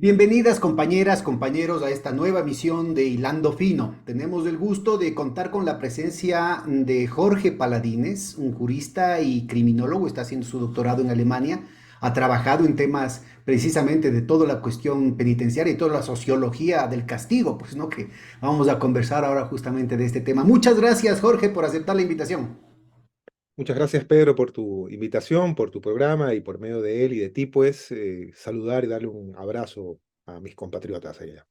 Bienvenidas compañeras, compañeros a esta nueva misión de Hilando Fino. Tenemos el gusto de contar con la presencia de Jorge Paladines, un jurista y criminólogo, está haciendo su doctorado en Alemania, ha trabajado en temas precisamente de toda la cuestión penitenciaria y toda la sociología del castigo, pues no que vamos a conversar ahora justamente de este tema. Muchas gracias Jorge por aceptar la invitación. Muchas gracias, Pedro, por tu invitación, por tu programa y por medio de él y de ti, pues, saludar y darle un abrazo a mis compatriotas allá.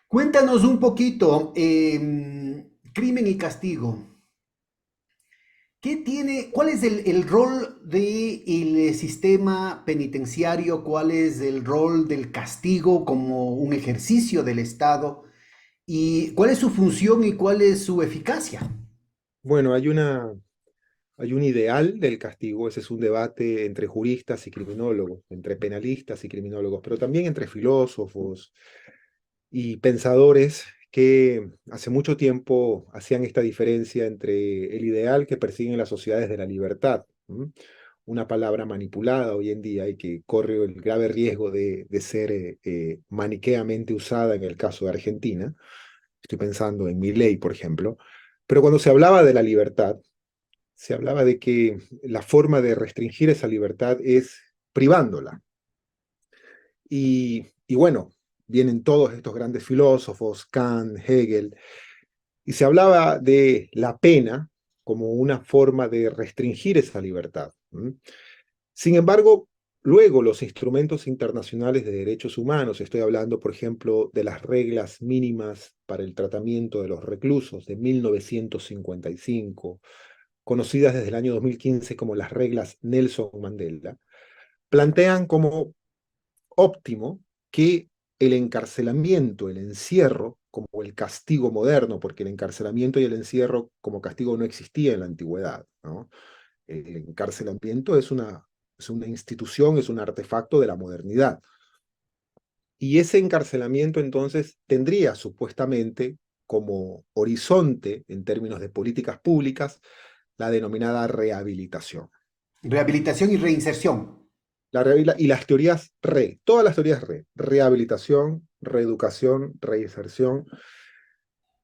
Cuéntanos un poquito, crimen y castigo. ¿Cuál es el rol del sistema penitenciario? ¿Cuál es el rol del castigo como un ejercicio del Estado? ¿Y cuál es su función y cuál es su eficacia? Bueno, hay un ideal del castigo, ese es un debate entre juristas y criminólogos, entre penalistas y criminólogos, pero también entre filósofos y pensadores que hace mucho tiempo hacían esta diferencia entre el ideal que persiguen las sociedades de la libertad, ¿m? Una palabra manipulada hoy en día y que corre el grave riesgo de ser maniqueamente usada en el caso de Argentina. Estoy pensando en Milei, por ejemplo. Pero cuando se hablaba de la libertad, se hablaba de que la forma de restringir esa libertad es privándola. Y bueno, vienen todos estos grandes filósofos, Kant, Hegel, y se hablaba de la pena como una forma de restringir esa libertad. Sin embargo, luego los instrumentos internacionales de derechos humanos, estoy hablando, por ejemplo, de las reglas mínimas para el tratamiento de los reclusos de 1955, conocidas desde el año 2015 como las reglas Nelson Mandela, plantean como óptimo que el encarcelamiento, el encierro, como el castigo moderno, porque el encarcelamiento y el encierro como castigo no existía en la antigüedad, ¿no? El encarcelamiento es una institución, es un artefacto de la modernidad. Y ese encarcelamiento entonces tendría supuestamente como horizonte, en términos de políticas públicas, la denominada rehabilitación. Rehabilitación y reinserción. Y las teorías todas las teorías rehabilitación, reeducación, reinserción,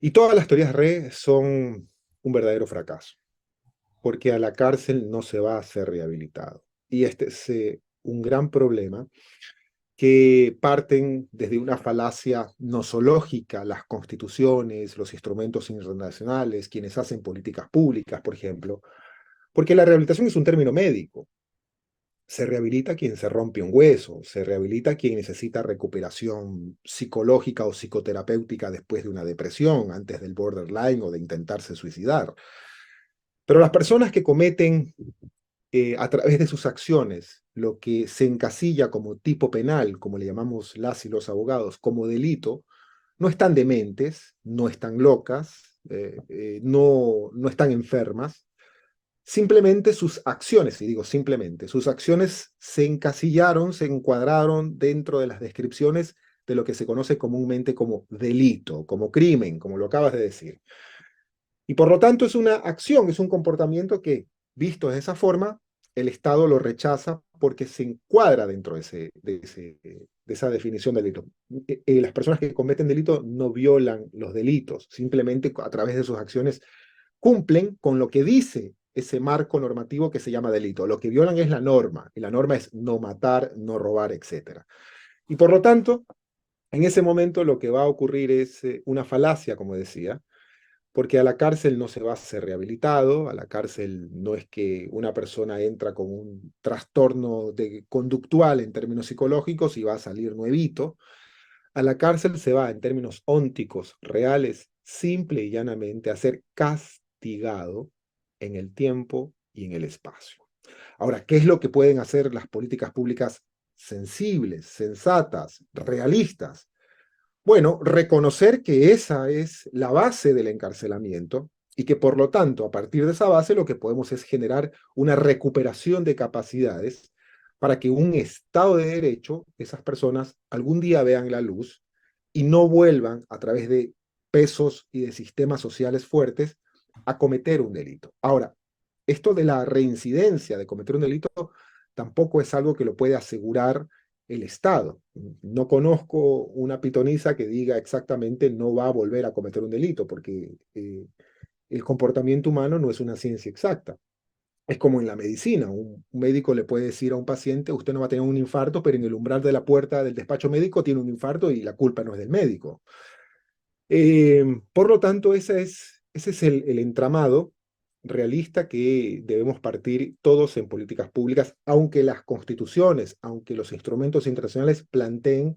y todas las teorías son un verdadero fracaso, porque a la cárcel no se va a ser rehabilitado. Y este es un gran problema que parten desde una falacia nosológica, las constituciones, los instrumentos internacionales, quienes hacen políticas públicas, por ejemplo, porque la rehabilitación es un término médico. Se rehabilita quien se rompe un hueso, se rehabilita quien necesita recuperación psicológica o psicoterapéutica después de una depresión, antes del borderline o de intentarse suicidar. Pero las personas que cometen a través de sus acciones lo que se encasilla como tipo penal, como le llamamos las y los abogados, como delito, no están dementes, no están locas, no están enfermas. Simplemente sus acciones, y digo simplemente, sus acciones se encasillaron, se encuadraron dentro de las descripciones de lo que se conoce comúnmente como delito, como crimen, como lo acabas de decir. Y por lo tanto es una acción, es un comportamiento que, visto de esa forma, el Estado lo rechaza porque se encuadra dentro de esa definición de delito. Las personas que cometen delito no violan los delitos, simplemente a través de sus acciones cumplen con lo que dice ese marco normativo que se llama delito. Lo que violan es la norma, y la norma es no matar, no robar, etcétera. Y por lo tanto, en ese momento lo que va a ocurrir es una falacia, como decía, porque a la cárcel no se va a ser rehabilitado, a la cárcel no es que una persona entra con un trastorno conductual en términos psicológicos y va a salir nuevito. A la cárcel se va en términos ónticos, reales, simple y llanamente a ser castigado en el tiempo y en el espacio. Ahora, ¿qué es lo que pueden hacer las políticas públicas sensibles, sensatas, realistas? Bueno, reconocer que esa es la base del encarcelamiento y que por lo tanto, a partir de esa base, lo que podemos es generar una recuperación de capacidades para que un Estado de Derecho, esas personas algún día vean la luz y no vuelvan a través de pesos y de sistemas sociales fuertes a cometer un delito. Ahora, esto de la reincidencia de cometer un delito tampoco es algo que lo puede asegurar el Estado. No conozco una pitonisa que diga exactamente no va a volver a cometer un delito, porque el comportamiento humano no es una ciencia exacta. Es como en la medicina. Un médico le puede decir a un paciente, usted no va a tener un infarto, pero en el umbral de la puerta del despacho médico tiene un infarto y la culpa no es del médico. Por lo tanto, ese es el entramado realista que debemos partir todos en políticas públicas, aunque las constituciones, aunque los instrumentos internacionales planteen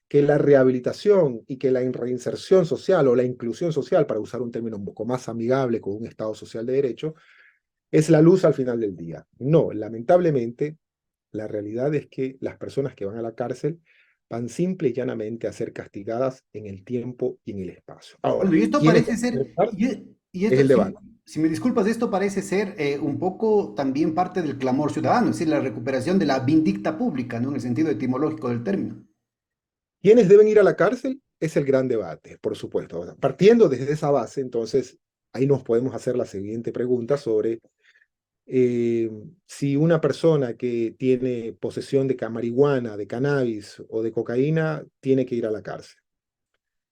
que la rehabilitación y que la reinserción social o la inclusión social, para usar un término un poco más amigable con un Estado social de derecho, es la luz al final del día. No, lamentablemente, la realidad es que las personas que van a la cárcel van simple y llanamente a ser castigadas en el tiempo y en el espacio. Bueno, Ahora, y esto ¿quiénes parece van a ser, estar? y Es esto, el debate. si me disculpas, esto parece ser un poco también parte del clamor ciudadano, es decir, la recuperación de la vindicta pública, ¿no? En el sentido etimológico del término. ¿Quiénes deben ir a la cárcel? Es el gran debate, por supuesto. O sea, partiendo desde esa base, entonces, ahí nos podemos hacer la siguiente pregunta sobre eh, si una persona que tiene posesión de marihuana, de cannabis o de cocaína tiene que ir a la cárcel.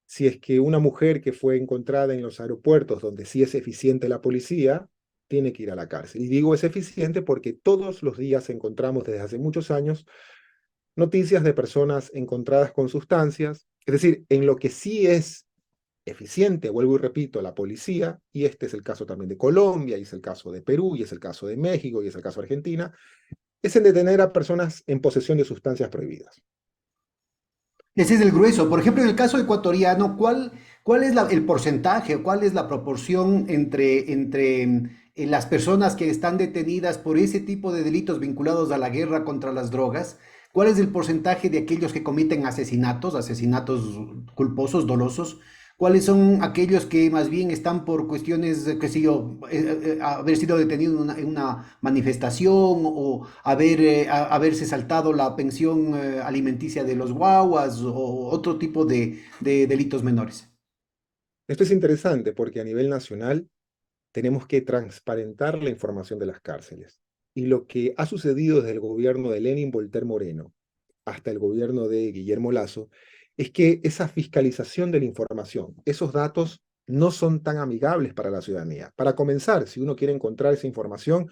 Si es que una mujer que fue encontrada en los aeropuertos donde sí es eficiente la policía, tiene que ir a la cárcel. Y digo es eficiente porque todos los días encontramos desde hace muchos años noticias de personas encontradas con sustancias. Es decir, en lo que sí es eficiente, vuelvo y repito, la policía, y este es el caso también de Colombia, y es el caso de Perú, y es el caso de México, y es el caso de Argentina, es en detener a personas en posesión de sustancias prohibidas. Ese es el grueso. Por ejemplo, en el caso ecuatoriano, ¿cuál es el porcentaje o cuál es la proporción entre las personas que están detenidas por ese tipo de delitos vinculados a la guerra contra las drogas? ¿Cuál es el porcentaje de aquellos que cometen asesinatos, asesinatos culposos, dolosos? ¿Cuáles son aquellos que más bien están por cuestiones, qué sé yo, haber sido detenido en una manifestación o haberse saltado la pensión alimenticia de los guaguas o otro tipo de delitos menores? Esto es interesante porque a nivel nacional tenemos que transparentar la información de las cárceles. Y lo que ha sucedido desde el gobierno de Lenin Voltaire Moreno hasta el gobierno de Guillermo Lasso es que esa fiscalización de la información, esos datos no son tan amigables para la ciudadanía. Para comenzar, si uno quiere encontrar esa información,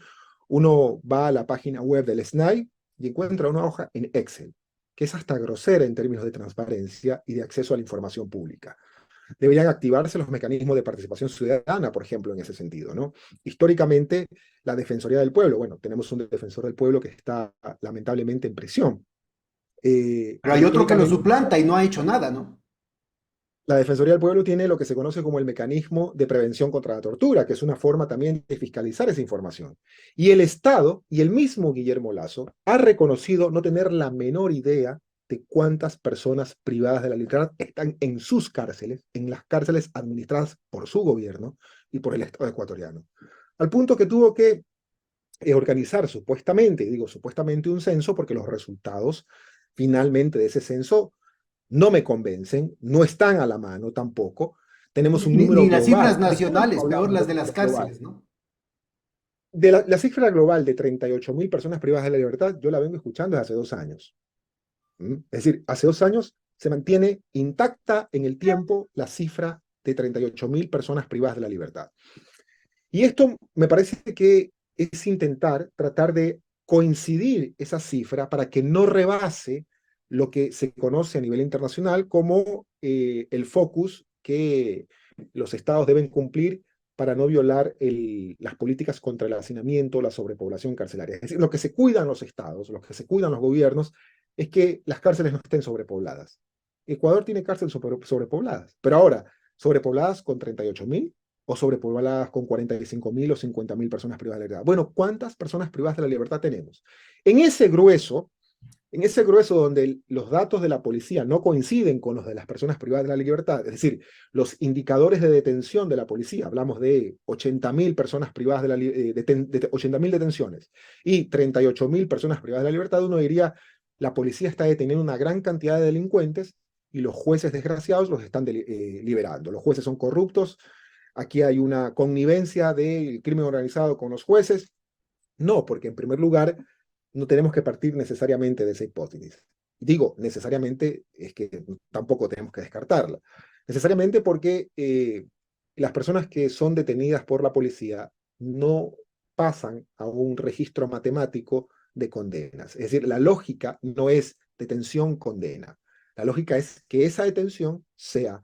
uno va a la página web del SNAI y encuentra una hoja en Excel, que es hasta grosera en términos de transparencia y de acceso a la información pública. Deberían activarse los mecanismos de participación ciudadana, por ejemplo, en ese sentido, ¿no? Históricamente, la Defensoría del Pueblo, bueno, tenemos un defensor del pueblo que está lamentablemente en prisión, Pero pero hay otro que lo históricamente suplanta y no ha hecho nada, ¿no? la Defensoría del Pueblo tiene lo que se conoce como el mecanismo de prevención contra la tortura, que es una forma también de fiscalizar esa información. Y el Estado y el mismo Guillermo Lasso ha reconocido no tener la menor idea de cuántas personas privadas de la libertad están en sus cárceles, en las cárceles administradas por su gobierno y por el Estado ecuatoriano. Al punto que tuvo que organizar supuestamente, y digo supuestamente un censo, porque los resultados finalmente de ese censo no me convencen, no están a la mano tampoco. Tenemos un Ni número las cifras global. ¿De cuánto nacionales, peor hablamos de las de las cifra global? cárceles, ¿no? De la cifra global de 38.000 personas privadas de la libertad, yo la vengo escuchando desde hace 2 años. ¿Mm? Es decir, hace 2 años se mantiene intacta en el tiempo la cifra de 38.000 personas privadas de la libertad. Y esto me parece que es intentar tratar de coincidir esa cifra para que no rebase lo que se conoce a nivel internacional como el focus que los estados deben cumplir para no violar las políticas contra el hacinamiento, la sobrepoblación carcelaria. Es decir, lo que se cuidan los estados, lo que se cuidan los gobiernos, es que las cárceles no estén sobrepobladas. Ecuador tiene cárceles sobrepobladas, pero ahora, sobrepobladas con 38.000 o sobrepobladas con 45.000 o 50.000 personas privadas de la libertad. Bueno, ¿cuántas personas privadas de la libertad tenemos? En ese grueso, en ese grueso donde los datos de la policía no coinciden con los de las personas privadas de la libertad, es decir, los indicadores de detención de la policía, hablamos de 80.000 personas privadas de la de 80.000 detenciones y 38.000 personas privadas de la libertad, uno diría, la policía está deteniendo una gran cantidad de delincuentes y los jueces desgraciados los están liberando. Los jueces son corruptos, aquí hay una connivencia del crimen organizado con los jueces. No, porque en primer lugar no tenemos que partir necesariamente de esa hipótesis. Digo, necesariamente, es que tampoco tenemos que descartarla. Necesariamente porque las personas que son detenidas por la policía no pasan a un registro matemático de condenas. Es decir, la lógica no es detención-condena. La lógica es que esa detención sea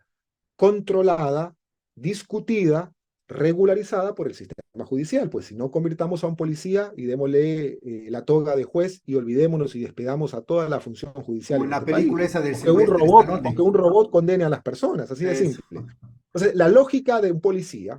controlada, discutida, regularizada por el sistema judicial. Pues si no convirtamos a un policía y démosle la toga de juez y olvidémonos y despedamos a toda la función judicial Como en en la este país, película esa del o que Silvestre un robot condene a las personas, así de Stallone. simple. Entonces, la lógica de un policía,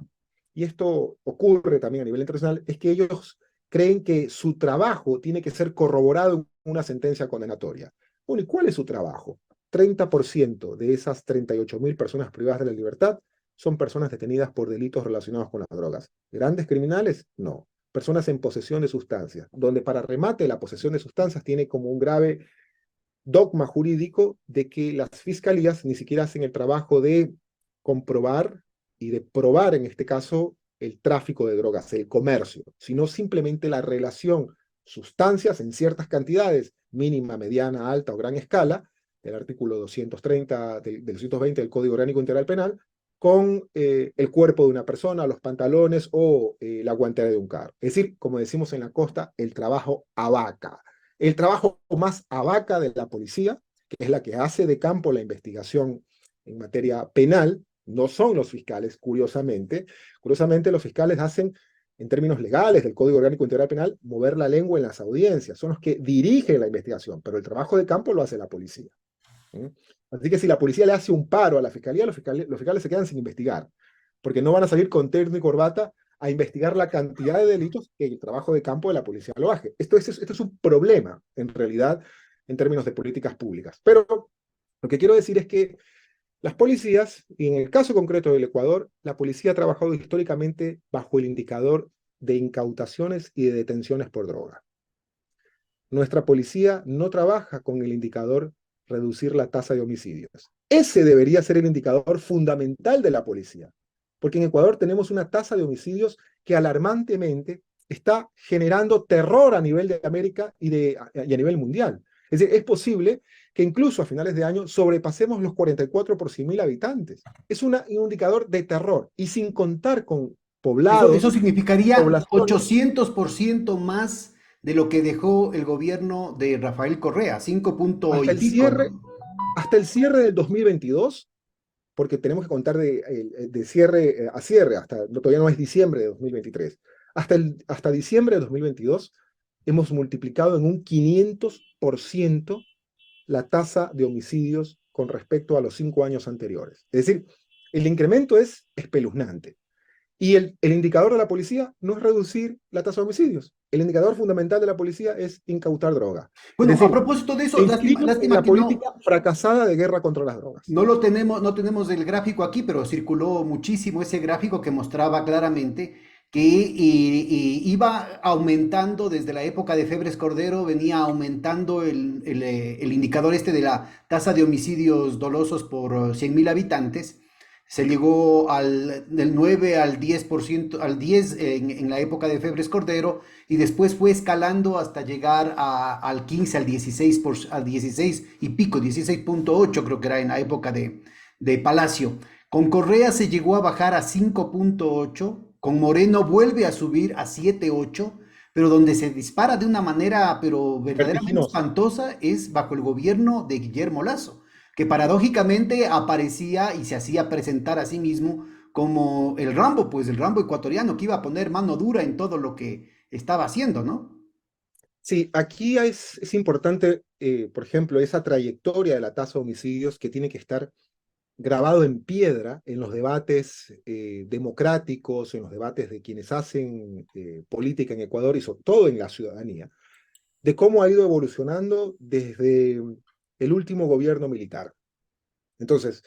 y esto ocurre también a nivel internacional, es que ellos creen que su trabajo tiene que ser corroborado en una sentencia condenatoria. Bueno, ¿y cuál es su trabajo? 30% de esas 38.000 personas privadas de la libertad son personas detenidas por delitos relacionados con las drogas. ¿Grandes criminales? No. Personas en posesión de sustancias, donde para remate la posesión de sustancias tiene como un grave dogma jurídico de que las fiscalías ni siquiera hacen el trabajo de comprobar y de probar, en este caso, el tráfico de drogas, el comercio, sino simplemente la relación sustancias en ciertas cantidades, mínima, mediana, alta o gran escala, del artículo 230, del 220 del Código Orgánico Integral Penal, con el cuerpo de una persona, los pantalones o la guantera de un carro. Es decir, como decimos en la costa, el trabajo a vaca. El trabajo más a vaca de la policía, que es la que hace de campo la investigación en materia penal, no son los fiscales, curiosamente. Curiosamente, los fiscales hacen, en términos legales del Código Orgánico Integral Penal, mover la lengua en las audiencias. Son los que dirigen la investigación, pero el trabajo de campo lo hace la policía. ¿Sí? Así que si la policía le hace un paro a la fiscalía, los fiscales se quedan sin investigar, porque no van a salir con terno y corbata a investigar la cantidad de delitos que el trabajo de campo de la policía lo hace. Esto es un problema, en realidad, en términos de políticas públicas. Pero lo que quiero decir es que las policías, y en el caso concreto del Ecuador, la policía ha trabajado históricamente bajo el indicador de incautaciones y de detenciones por droga. Nuestra policía no trabaja con el indicador reducir la tasa de homicidios. Ese debería ser el indicador fundamental de la policía, porque en Ecuador tenemos una tasa de homicidios que alarmantemente está generando terror a nivel de América y a nivel mundial. Es decir, es posible que incluso a finales de año sobrepasemos los 44 por 100.000 habitantes. Es un indicador de terror y sin contar con Eso poblados, significaría poblaciones. 800% más de lo que dejó el gobierno de Rafael Correa, 5 punto Hasta y el pico, cierre, ¿no? hasta el cierre del 2022, porque tenemos que contar de cierre a cierre, todavía no es diciembre de 2023, hasta diciembre de 2022 hemos multiplicado en un 500% la tasa de homicidios con respecto a los 5 años anteriores. Es decir, el incremento es espeluznante. Y el indicador de la policía no es reducir la tasa de homicidios. El indicador fundamental de la policía es incautar droga. Es Bueno, a decir, propósito de se eso, lástima, inscriben en lástima la que política fracasada de guerra contra las drogas. no lo tenemos, no tenemos el gráfico aquí, pero circuló muchísimo ese gráfico que mostraba claramente que iba aumentando desde la época de Febres Cordero, venía aumentando el indicador este de la tasa de homicidios dolosos por 100.000 habitantes. Se llegó del 9 al 10%, al 10 en la época de Febres Cordero, y después fue escalando hasta llegar al 15, al 16, al 16 y pico, 16.8 creo que era en la época de Palacio. Con Correa se llegó a bajar a 5.8, con Moreno vuelve a subir a 7.8, pero donde se dispara de una manera pero verdaderamente Vertiginosa. espantosa es bajo el gobierno de Guillermo Lasso, que paradójicamente aparecía y se hacía presentar a sí mismo como el Rambo, pues el Rambo ecuatoriano que iba a poner mano dura en todo lo que estaba haciendo, ¿no? Sí, aquí es importante, por ejemplo, esa trayectoria de la tasa de homicidios que tiene que estar grabado en piedra en los debates democráticos, en los debates de quienes hacen política en Ecuador y sobre todo en la ciudadanía, de cómo ha ido evolucionando desde el último gobierno militar. Entonces,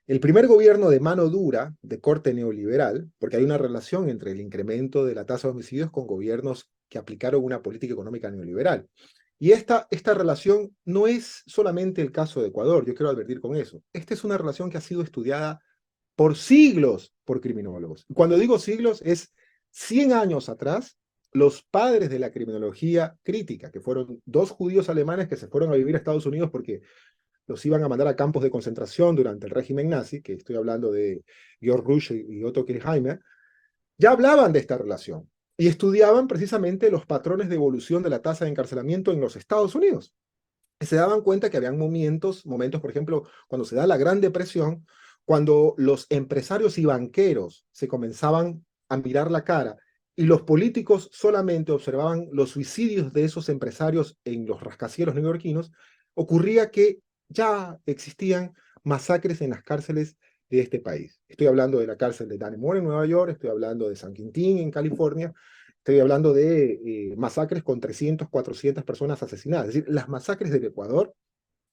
el primer gobierno de mano dura, de corte neoliberal, porque hay una relación entre el incremento de la tasa de homicidios con gobiernos que aplicaron una política económica neoliberal. Y esta relación no es solamente el caso de Ecuador, yo quiero advertir con eso. Esta es una relación que ha sido estudiada por siglos por criminólogos. Cuando digo siglos, es 100 años atrás, los padres de la criminología crítica, que fueron dos judíos alemanes que se fueron a vivir a Estados Unidos porque los iban a mandar a campos de concentración durante el régimen nazi, que estoy hablando de Georg Rusch y Otto Kirchheimer, ya hablaban de esta relación y estudiaban precisamente los patrones de evolución de la tasa de encarcelamiento en los Estados Unidos. Y se daban cuenta que habían momentos, por ejemplo, cuando se da la Gran Depresión, cuando los empresarios y banqueros se comenzaban a mirar la cara y los políticos solamente observaban los suicidios de esos empresarios en los rascacielos neoyorquinos, ocurría que ya existían masacres en las cárceles de este país. Estoy hablando de la cárcel de Dannemora en Nueva York, estoy hablando de San Quintín en California, estoy hablando de masacres con 300, 400 personas asesinadas. Es decir, las masacres del Ecuador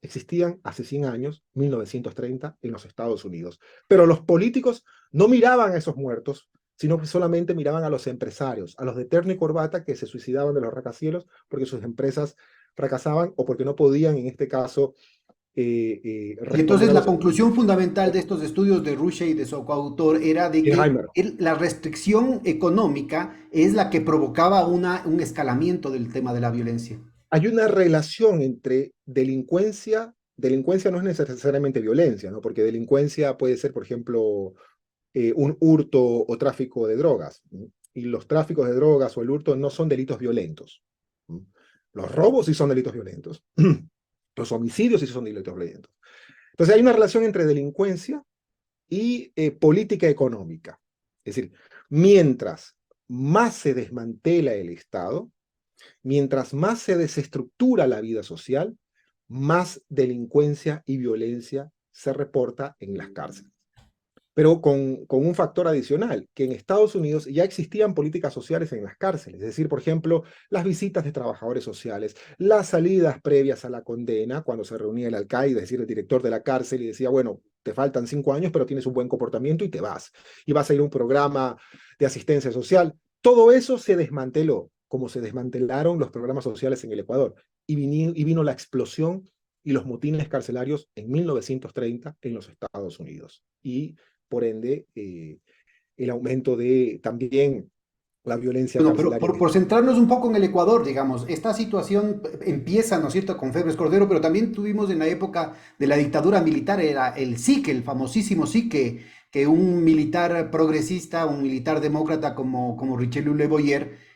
existían hace 100 años, 1930, en los Estados Unidos. Pero los políticos no miraban a esos muertos, sino que solamente miraban a los empresarios, a los de terno y corbata que se suicidaban de los rascacielos porque sus empresas fracasaban o porque no podían, en este caso, Y responder entonces a la los... conclusión fundamental de estos estudios de Russia y de su coautor era de que Heimer. la restricción económica es la que provocaba un escalamiento del tema de la violencia. Hay una relación entre delincuencia no es necesariamente violencia, ¿no? Porque delincuencia puede ser, por ejemplo, un hurto o tráfico de drogas, ¿no? Y los tráficos de drogas o el hurto no son delitos violentos, ¿no? Los robos sí son delitos violentos. Los homicidios sí son delitos violentos. Entonces hay una relación entre delincuencia y política económica. Es decir, mientras más se desmantela el Estado, mientras más se desestructura la vida social, más delincuencia y violencia se reporta en las cárceles. Pero con un factor adicional, que en Estados Unidos ya existían políticas sociales en las cárceles, es decir, por ejemplo, las visitas de trabajadores sociales, las salidas previas a la condena, cuando se reunía el alcaide, es decir, el director de la cárcel, y decía, bueno, te faltan 5 años, pero tienes un buen comportamiento y te vas. Y vas a ir a un programa de asistencia social. Todo eso se desmanteló, como se desmantelaron los programas sociales en el Ecuador. Y vino la explosión y los motines carcelarios en 1930 en los Estados Unidos. Y por ende, el aumento de también la violencia Bueno, pero carcelaria. por centrarnos un poco en el Ecuador, digamos, esta situación empieza, ¿no es cierto?, con Febres Cordero, pero también tuvimos en la época de la dictadura militar, era el SIC, el famosísimo SIC, que un militar progresista, un militar demócrata como Richelieu Le Boyer,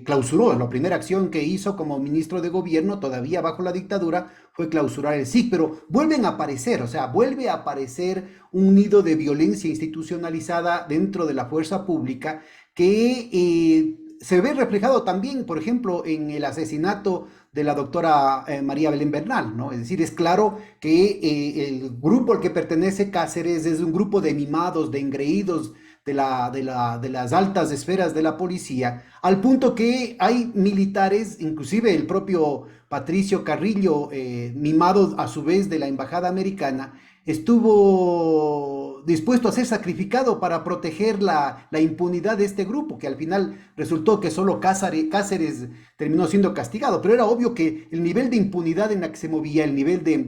clausuró. La primera acción que hizo como ministro de gobierno, todavía bajo la dictadura, fue clausurar el SIC, pero vuelven a aparecer, o sea, vuelve a aparecer un nido de violencia institucionalizada dentro de la fuerza pública que se ve reflejado también, por ejemplo, en el asesinato de la doctora María Belén Bernal, ¿no? Es decir, es claro que el grupo al que pertenece Cáceres es un grupo de mimados, de engreídos de las altas esferas de la policía, al punto que hay militares, inclusive el propio Patricio Carrillo, mimado a su vez de la embajada americana, estuvo dispuesto a ser sacrificado para proteger la impunidad de este grupo, que al final resultó que solo Cáceres terminó siendo castigado, pero era obvio que el nivel de impunidad en la que se movía, el nivel de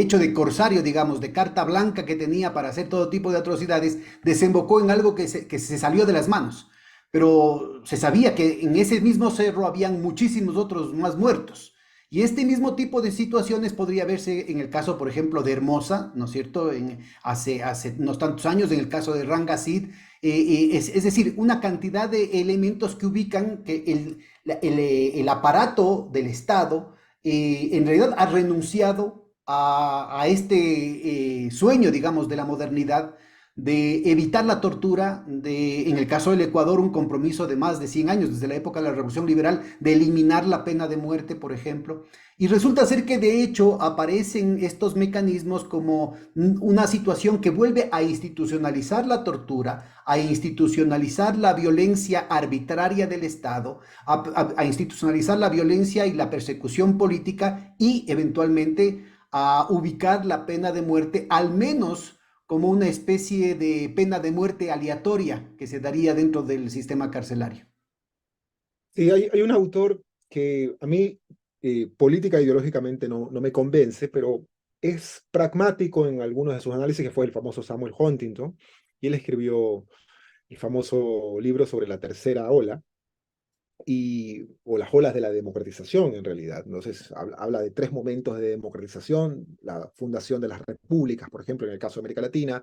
hecho de corsario, digamos, de carta blanca que tenía para hacer todo tipo de atrocidades, desembocó en algo que se salió de las manos. Pero se sabía que en ese mismo cerro habían muchísimos otros más muertos. Y este mismo tipo de situaciones podría verse en el caso, por ejemplo, de Hermosa, ¿no es cierto? Hace unos tantos años, en el caso de Rangasid, es decir, una cantidad de elementos que ubican que el aparato del Estado en realidad ha renunciado a este sueño, digamos, de la modernidad, de evitar la tortura, en el caso del Ecuador, un compromiso de más de 100 años, desde la época de la Revolución Liberal, de eliminar la pena de muerte, por ejemplo. Y resulta ser que de hecho aparecen estos mecanismos como una situación que vuelve a institucionalizar la tortura, a institucionalizar la violencia arbitraria del Estado, a institucionalizar la violencia y la persecución política y eventualmente a ubicar la pena de muerte al menos como una especie de pena de muerte aleatoria que se daría dentro del sistema carcelario. Sí, hay un autor que a mí política e ideológicamente no me convence, pero es pragmático en algunos de sus análisis, que fue el famoso Samuel Huntington, y él escribió el famoso libro sobre la tercera ola, o las olas de la democratización en realidad. Entonces, habla de tres momentos de democratización: la fundación de las repúblicas, por ejemplo, en el caso de América Latina,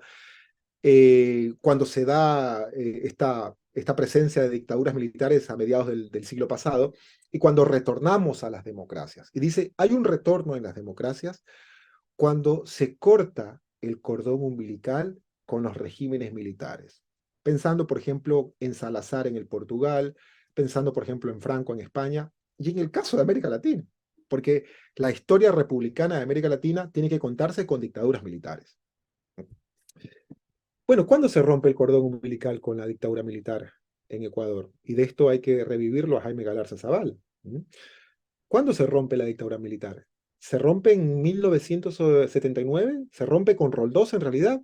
cuando se da esta presencia de dictaduras militares a mediados del siglo pasado, y cuando retornamos a las democracias. Y dice, hay un retorno en las democracias cuando se corta el cordón umbilical con los regímenes militares. Pensando, por ejemplo, en Salazar en el Portugal, pensando, por ejemplo, en Franco en España, y en el caso de América Latina, porque la historia republicana de América Latina tiene que contarse con dictaduras militares. Bueno, ¿cuándo se rompe el cordón umbilical con la dictadura militar en Ecuador? Y de esto hay que revivirlo a Jaime Galarza Zabal. ¿Cuándo se rompe la dictadura militar? ¿Se rompe en 1979? ¿Se rompe con Roldós en realidad?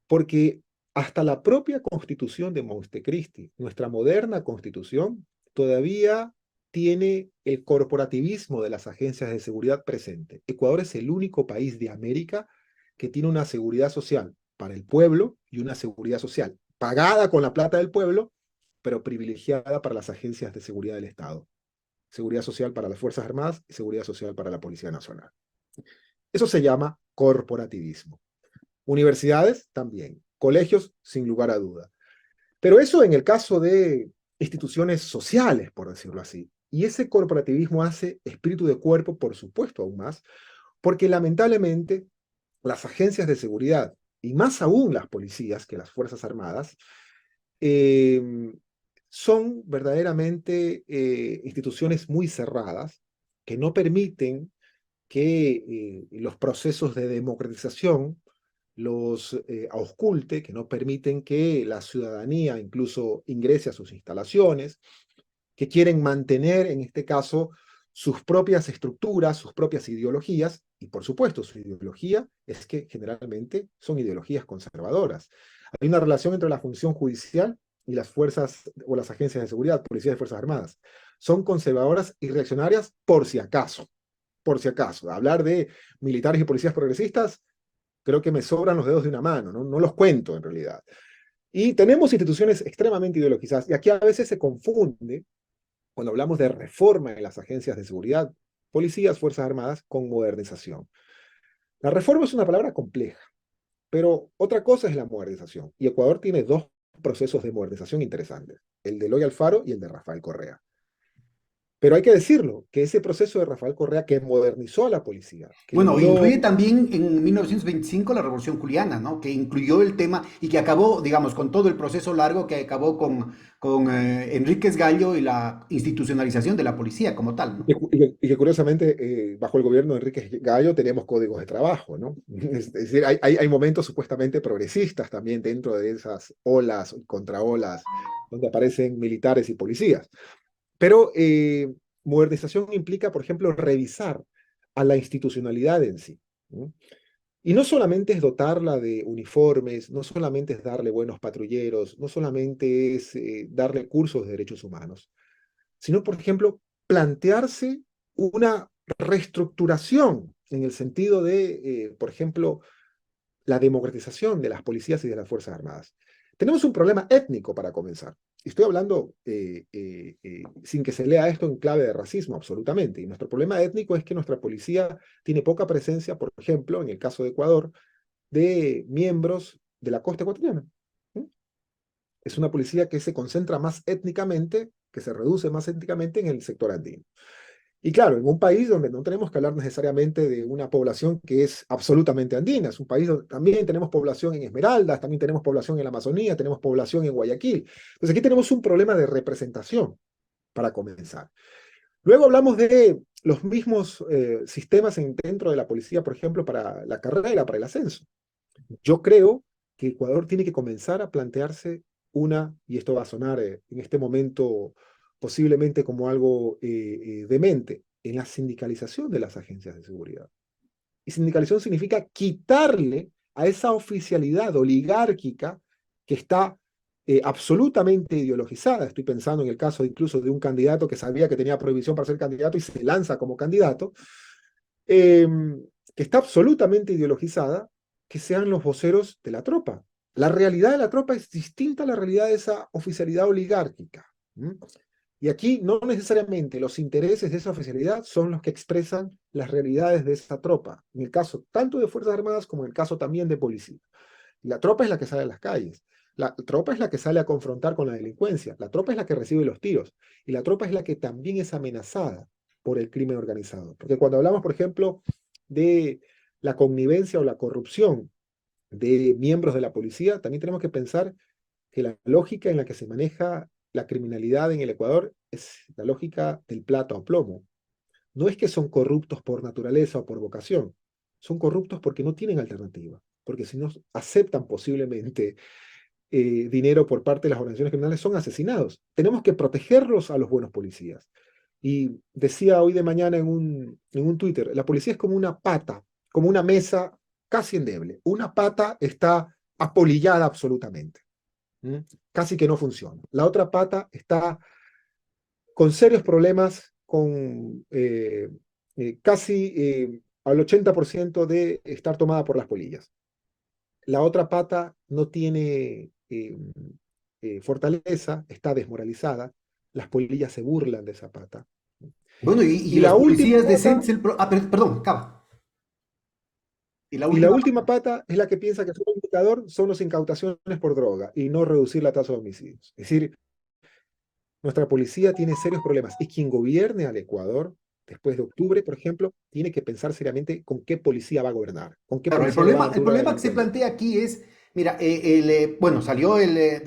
Porque hasta la propia constitución de Montecristi, nuestra moderna constitución, todavía tiene el corporativismo de las agencias de seguridad presente. Ecuador es el único país de América que tiene una seguridad social para el pueblo y una seguridad social pagada con la plata del pueblo, pero privilegiada para las agencias de seguridad del Estado. Seguridad social para las Fuerzas Armadas y seguridad social para la Policía Nacional. Eso se llama corporativismo. Universidades también, colegios sin lugar a duda. Pero eso en el caso de instituciones sociales, por decirlo así. Y ese corporativismo hace espíritu de cuerpo, por supuesto, aún más, porque lamentablemente las agencias de seguridad, y más aún las policías que las Fuerzas Armadas, eh, son verdaderamente instituciones muy cerradas que no permiten que los procesos de democratización los ausculte, que no permiten que la ciudadanía incluso ingrese a sus instalaciones, que quieren mantener, en este caso, sus propias estructuras, sus propias ideologías, y por supuesto, su ideología es que generalmente son ideologías conservadoras. Hay una relación entre la función judicial y las fuerzas o las agencias de seguridad, policías y fuerzas armadas. Son conservadoras y reaccionarias por si acaso. Por si acaso. Hablar de militares y policías progresistas, creo que me sobran los dedos de una mano, ¿no? No los cuento en realidad. Y tenemos instituciones extremadamente ideologizadas, y aquí a veces se confunde cuando hablamos de reforma en las agencias de seguridad, policías, fuerzas armadas, con modernización. La reforma es una palabra compleja, pero otra cosa es la modernización. Y Ecuador tiene dos procesos de modernización interesantes, el de Eloy Alfaro y el de Rafael Correa. Pero hay que decirlo, que ese proceso de Rafael Correa que modernizó a la policía, que Bueno, logró. incluye también en 1925 la Revolución Juliana, ¿no? Que incluyó el tema y que acabó, digamos, con todo el proceso largo que acabó con Enríquez Gallo y la institucionalización de la policía como tal, ¿no? Y que curiosamente, bajo el gobierno de Enrique Gallo teníamos códigos de trabajo, ¿no? Es decir, hay momentos supuestamente progresistas también dentro de esas olas y contraolas donde aparecen militares y policías. Pero modernización implica, por ejemplo, revisar a la institucionalidad en sí, ¿no? Y no solamente es dotarla de uniformes, no solamente es darle buenos patrulleros, no solamente es darle cursos de derechos humanos, sino, por ejemplo, plantearse una reestructuración en el sentido de, por ejemplo, la democratización de las policías y de las Fuerzas Armadas. Tenemos un problema étnico para comenzar. Estoy hablando sin que se lea esto en clave de racismo, absolutamente. Y nuestro problema étnico es que nuestra policía tiene poca presencia, por ejemplo, en el caso de Ecuador, de miembros de la costa ecuatoriana. Es una policía que se concentra más étnicamente, que se reduce más étnicamente en el sector andino. Y claro, en un país donde no tenemos que hablar necesariamente de una población que es absolutamente andina, es un país donde también tenemos población en Esmeraldas, también tenemos población en la Amazonía, tenemos población en Guayaquil. Entonces aquí tenemos un problema de representación para comenzar. Luego hablamos de los mismos sistemas dentro de la policía, por ejemplo, para la carrera, para el ascenso. Yo creo que Ecuador tiene que comenzar a plantearse y esto va a sonar en este momento posiblemente como algo demente, en la sindicalización de las agencias de seguridad. Y sindicalización significa quitarle a esa oficialidad oligárquica que está absolutamente ideologizada. Estoy pensando en el caso incluso de un candidato que sabía que tenía prohibición para ser candidato y se lanza como candidato, eh, que está absolutamente ideologizada, que sean los voceros de la tropa. La realidad de la tropa es distinta a la realidad de esa oficialidad oligárquica. ¿Mm? Y aquí no necesariamente los intereses de esa oficialidad son los que expresan las realidades de esa tropa, en el caso tanto de Fuerzas Armadas como en el caso también de policía. La tropa es la que sale a las calles, la tropa es la que sale a confrontar con la delincuencia, la tropa es la que recibe los tiros y la tropa es la que también es amenazada por el crimen organizado. Porque cuando hablamos, por ejemplo, de la connivencia o la corrupción de miembros de la policía, también tenemos que pensar que la lógica en la que se maneja la criminalidad en el Ecuador es la lógica del plata o plomo. No es que son corruptos por naturaleza o por vocación, son corruptos porque no tienen alternativa, porque si no aceptan posiblemente dinero por parte de las organizaciones criminales, son asesinados. Tenemos que protegerlos a los buenos policías. Y decía hoy de mañana en un Twitter, la policía es como una pata, como una mesa casi endeble. Una pata está apolillada absolutamente. ¿Mm? Casi que no funciona. La otra pata está con serios problemas, con casi al 80% de estar tomada por las polillas. La otra pata no tiene fortaleza, está desmoralizada, las polillas se burlan de esa pata. Bueno, y Y los la última policías pata, decentes, perdón, acaba. Y la y la última, última pata es la que piensa que su indicador son las incautaciones por droga y no reducir la tasa de homicidios. Es decir, nuestra policía tiene serios problemas y quien gobierne al Ecuador, después de octubre, por ejemplo, tiene que pensar seriamente con qué policía va a gobernar, con qué claro, policía le va a dar el duro a la problema que se delincuencia. plantea aquí es, mira, bueno, salió de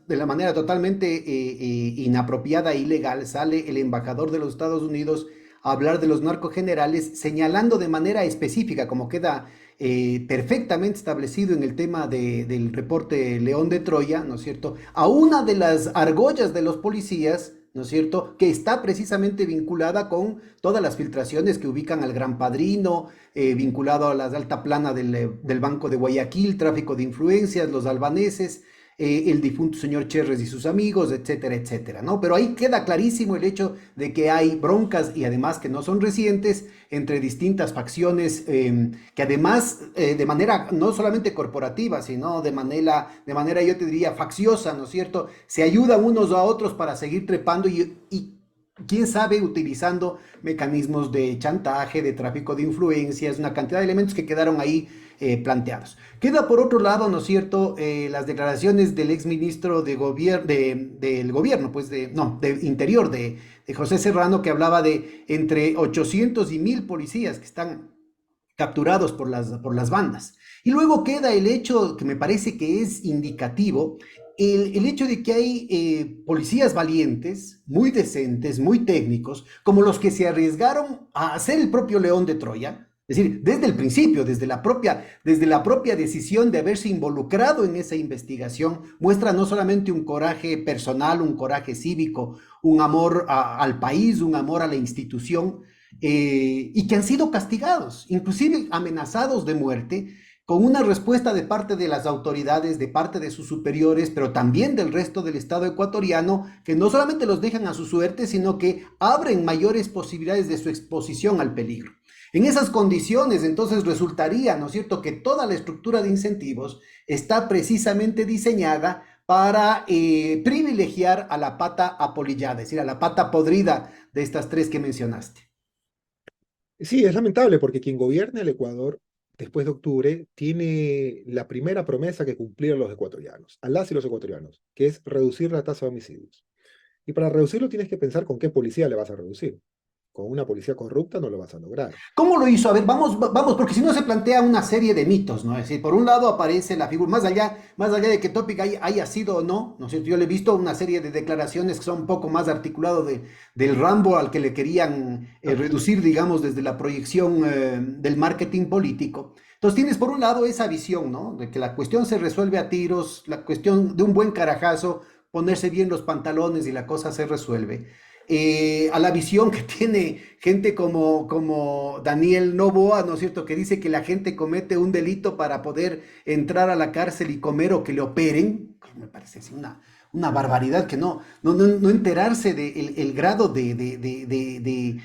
la manera totalmente inapropiada e ilegal, sale el embajador de los Estados Unidos a hablar de los narcogenerales, señalando de manera específica, como queda perfectamente establecido en el tema del reporte León de Troya, ¿no es cierto?, a una de las argollas de los policías, ¿no es cierto?, que está precisamente vinculada con todas las filtraciones que ubican al Gran Padrino, vinculado a la alta plana del Banco de Guayaquil, tráfico de influencias, los albaneses, el difunto señor Cherres y sus amigos, etcétera, etcétera, ¿no? Pero ahí queda clarísimo el hecho de que hay broncas y además que no son recientes entre distintas facciones que además de manera no solamente corporativa, sino de manera yo te diría facciosa, ¿no es cierto? Se ayudan unos a otros para seguir trepando y quién sabe, utilizando mecanismos de chantaje, de tráfico de influencias, una cantidad de elementos que quedaron ahí planteados. Queda por otro lado, ¿no es cierto?, las declaraciones del exministro del gobierno, pues no, de Interior, de José Serrano, que hablaba de entre 800 y 1000 policías que están capturados por las bandas. Y luego queda el hecho que me parece que es indicativo, el hecho de que hay policías valientes, muy decentes, muy técnicos, como los que se arriesgaron a hacer el propio León de Troya, es decir, desde el principio, desde la propia decisión de haberse involucrado en esa investigación, muestra no solamente un coraje personal, un coraje cívico, un amor al país, un amor a la institución, y que han sido castigados, inclusive amenazados de muerte, con una respuesta de parte de las autoridades, de parte de sus superiores, pero también del resto del Estado ecuatoriano, que no solamente los dejan a su suerte, sino que abren mayores posibilidades de su exposición al peligro. En esas condiciones, entonces, resultaría, ¿no es cierto?, que toda la estructura de incentivos está precisamente diseñada para privilegiar a la pata apolillada, es decir, a la pata podrida de estas tres que mencionaste. Sí, es lamentable porque quien gobierne el Ecuador después de octubre tiene la primera promesa que cumplir los ecuatorianos, a las y los ecuatorianos, que es reducir la tasa de homicidios. Y para reducirlo tienes que pensar con qué policía le vas a reducir. Con una policía corrupta no lo vas a lograr. ¿Cómo lo hizo? A ver, vamos, porque si no se plantea una serie de mitos, ¿no? Es decir, por un lado aparece la figura, más allá de que Topic haya sido o no, ¿no es cierto? Yo le he visto una serie de declaraciones que son un poco más articulado del Rambo al que le querían reducir, digamos, desde la proyección del marketing político. Entonces tienes por un lado esa visión, ¿no? De que la cuestión se resuelve a tiros, la cuestión de un buen carajazo, ponerse bien los pantalones y la cosa se resuelve a la visión que tiene gente como Daniel Noboa, ¿no es cierto?, que dice que la gente comete un delito para poder entrar a la cárcel y comer o que le operen, pues me parece así una barbaridad que no enterarse del el grado de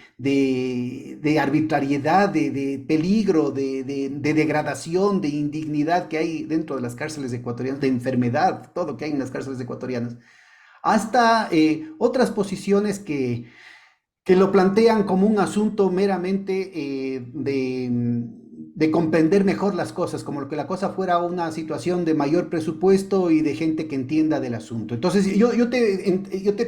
arbitrariedad, de peligro, de degradación, de indignidad que hay dentro de las cárceles ecuatorianas, de enfermedad, todo que hay en las cárceles ecuatorianas, hasta otras posiciones que lo plantean como un asunto meramente de comprender mejor las cosas, como lo que la cosa fuera una situación de mayor presupuesto y de gente que entienda del asunto. Entonces,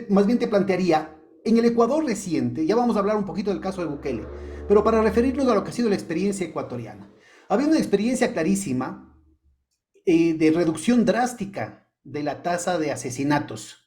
más bien te plantearía, en el Ecuador reciente, ya vamos a hablar un poquito del caso de Bukele, pero para referirnos a lo que ha sido la experiencia ecuatoriana, había una experiencia clarísima de reducción drástica de la tasa de asesinatos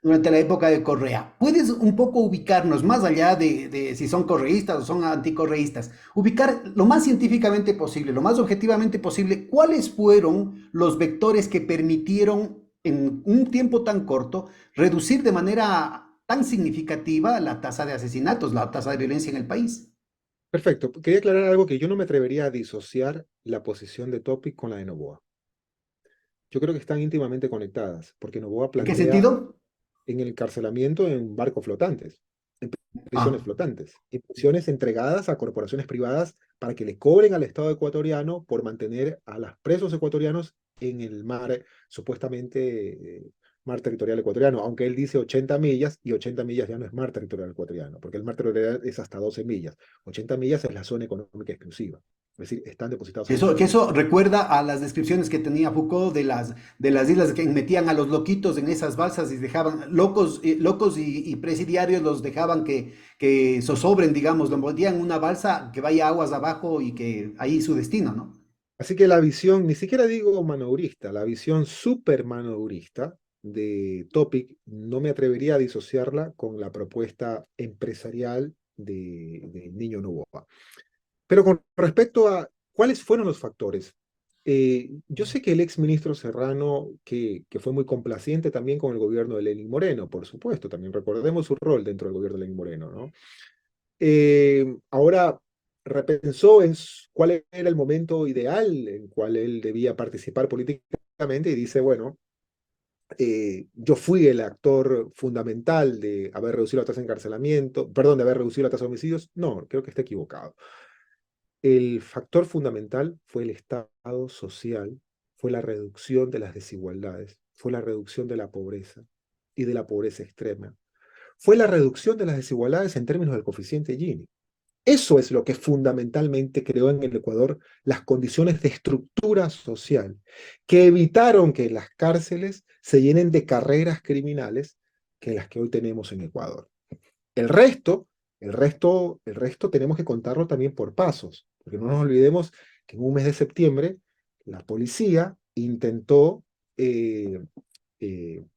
durante la época de Correa. ¿Puedes un poco ubicarnos, más allá de si son correístas o son anticorreístas, ubicar lo más científicamente posible, lo más objetivamente posible, cuáles fueron los vectores que permitieron en un tiempo tan corto reducir de manera tan significativa la tasa de asesinatos, la tasa de violencia en el país? Perfecto. Quería aclarar algo que yo no me atrevería a disociar la posición de Topic con la de Noboa. Yo creo que están íntimamente conectadas, porque Noboa ¿En qué plantea sentido? en el encarcelamiento en barcos flotantes, en prisiones Ah, flotantes, en prisiones entregadas a corporaciones privadas para que le cobren al Estado ecuatoriano por mantener a los presos ecuatorianos en el mar, supuestamente mar territorial ecuatoriano, aunque él dice 80 millas y 80 millas ya no es mar territorial ecuatoriano, porque el mar territorial es hasta 12 millas. 80 millas es la zona económica exclusiva, es decir, están depositados en esa que zona. eso recuerda a las descripciones que tenía Foucault de las islas que metían a los loquitos en esas balsas y dejaban locos, locos y presidiarios los dejaban que zozobren, digamos, lo metían en una balsa que vaya aguas abajo y que ahí su destino, ¿no? Así que la visión, ni siquiera digo manobrista, la visión súper manobrista de Topic, no me atrevería a disociarla con la propuesta empresarial de Niño Noboa. Pero con respecto a cuáles fueron los factores, yo sé que el ex ministro Serrano, que fue muy complaciente también con el gobierno de Lenín Moreno, por supuesto, también recordemos su rol dentro del gobierno de Lenín Moreno, ¿no? Ahora repensó en cuál era el momento ideal en cual él debía participar políticamente y dice, bueno, yo fui el actor fundamental de haber reducido la tasa de encarcelamiento, perdón, de haber reducido la tasa de homicidios. No, creo que está equivocado. El factor fundamental fue el estado social, fue la reducción de las desigualdades, fue la reducción de la pobreza y de la pobreza extrema. Fue la reducción de las desigualdades en términos del coeficiente Gini. Eso es lo que fundamentalmente creó en el Ecuador las condiciones de estructura social que evitaron que las cárceles se llenen de carreras criminales que las que hoy tenemos en Ecuador. El resto, el resto tenemos que contarlo también por pasos, porque no nos olvidemos que en un mes de septiembre la policía intentó eh,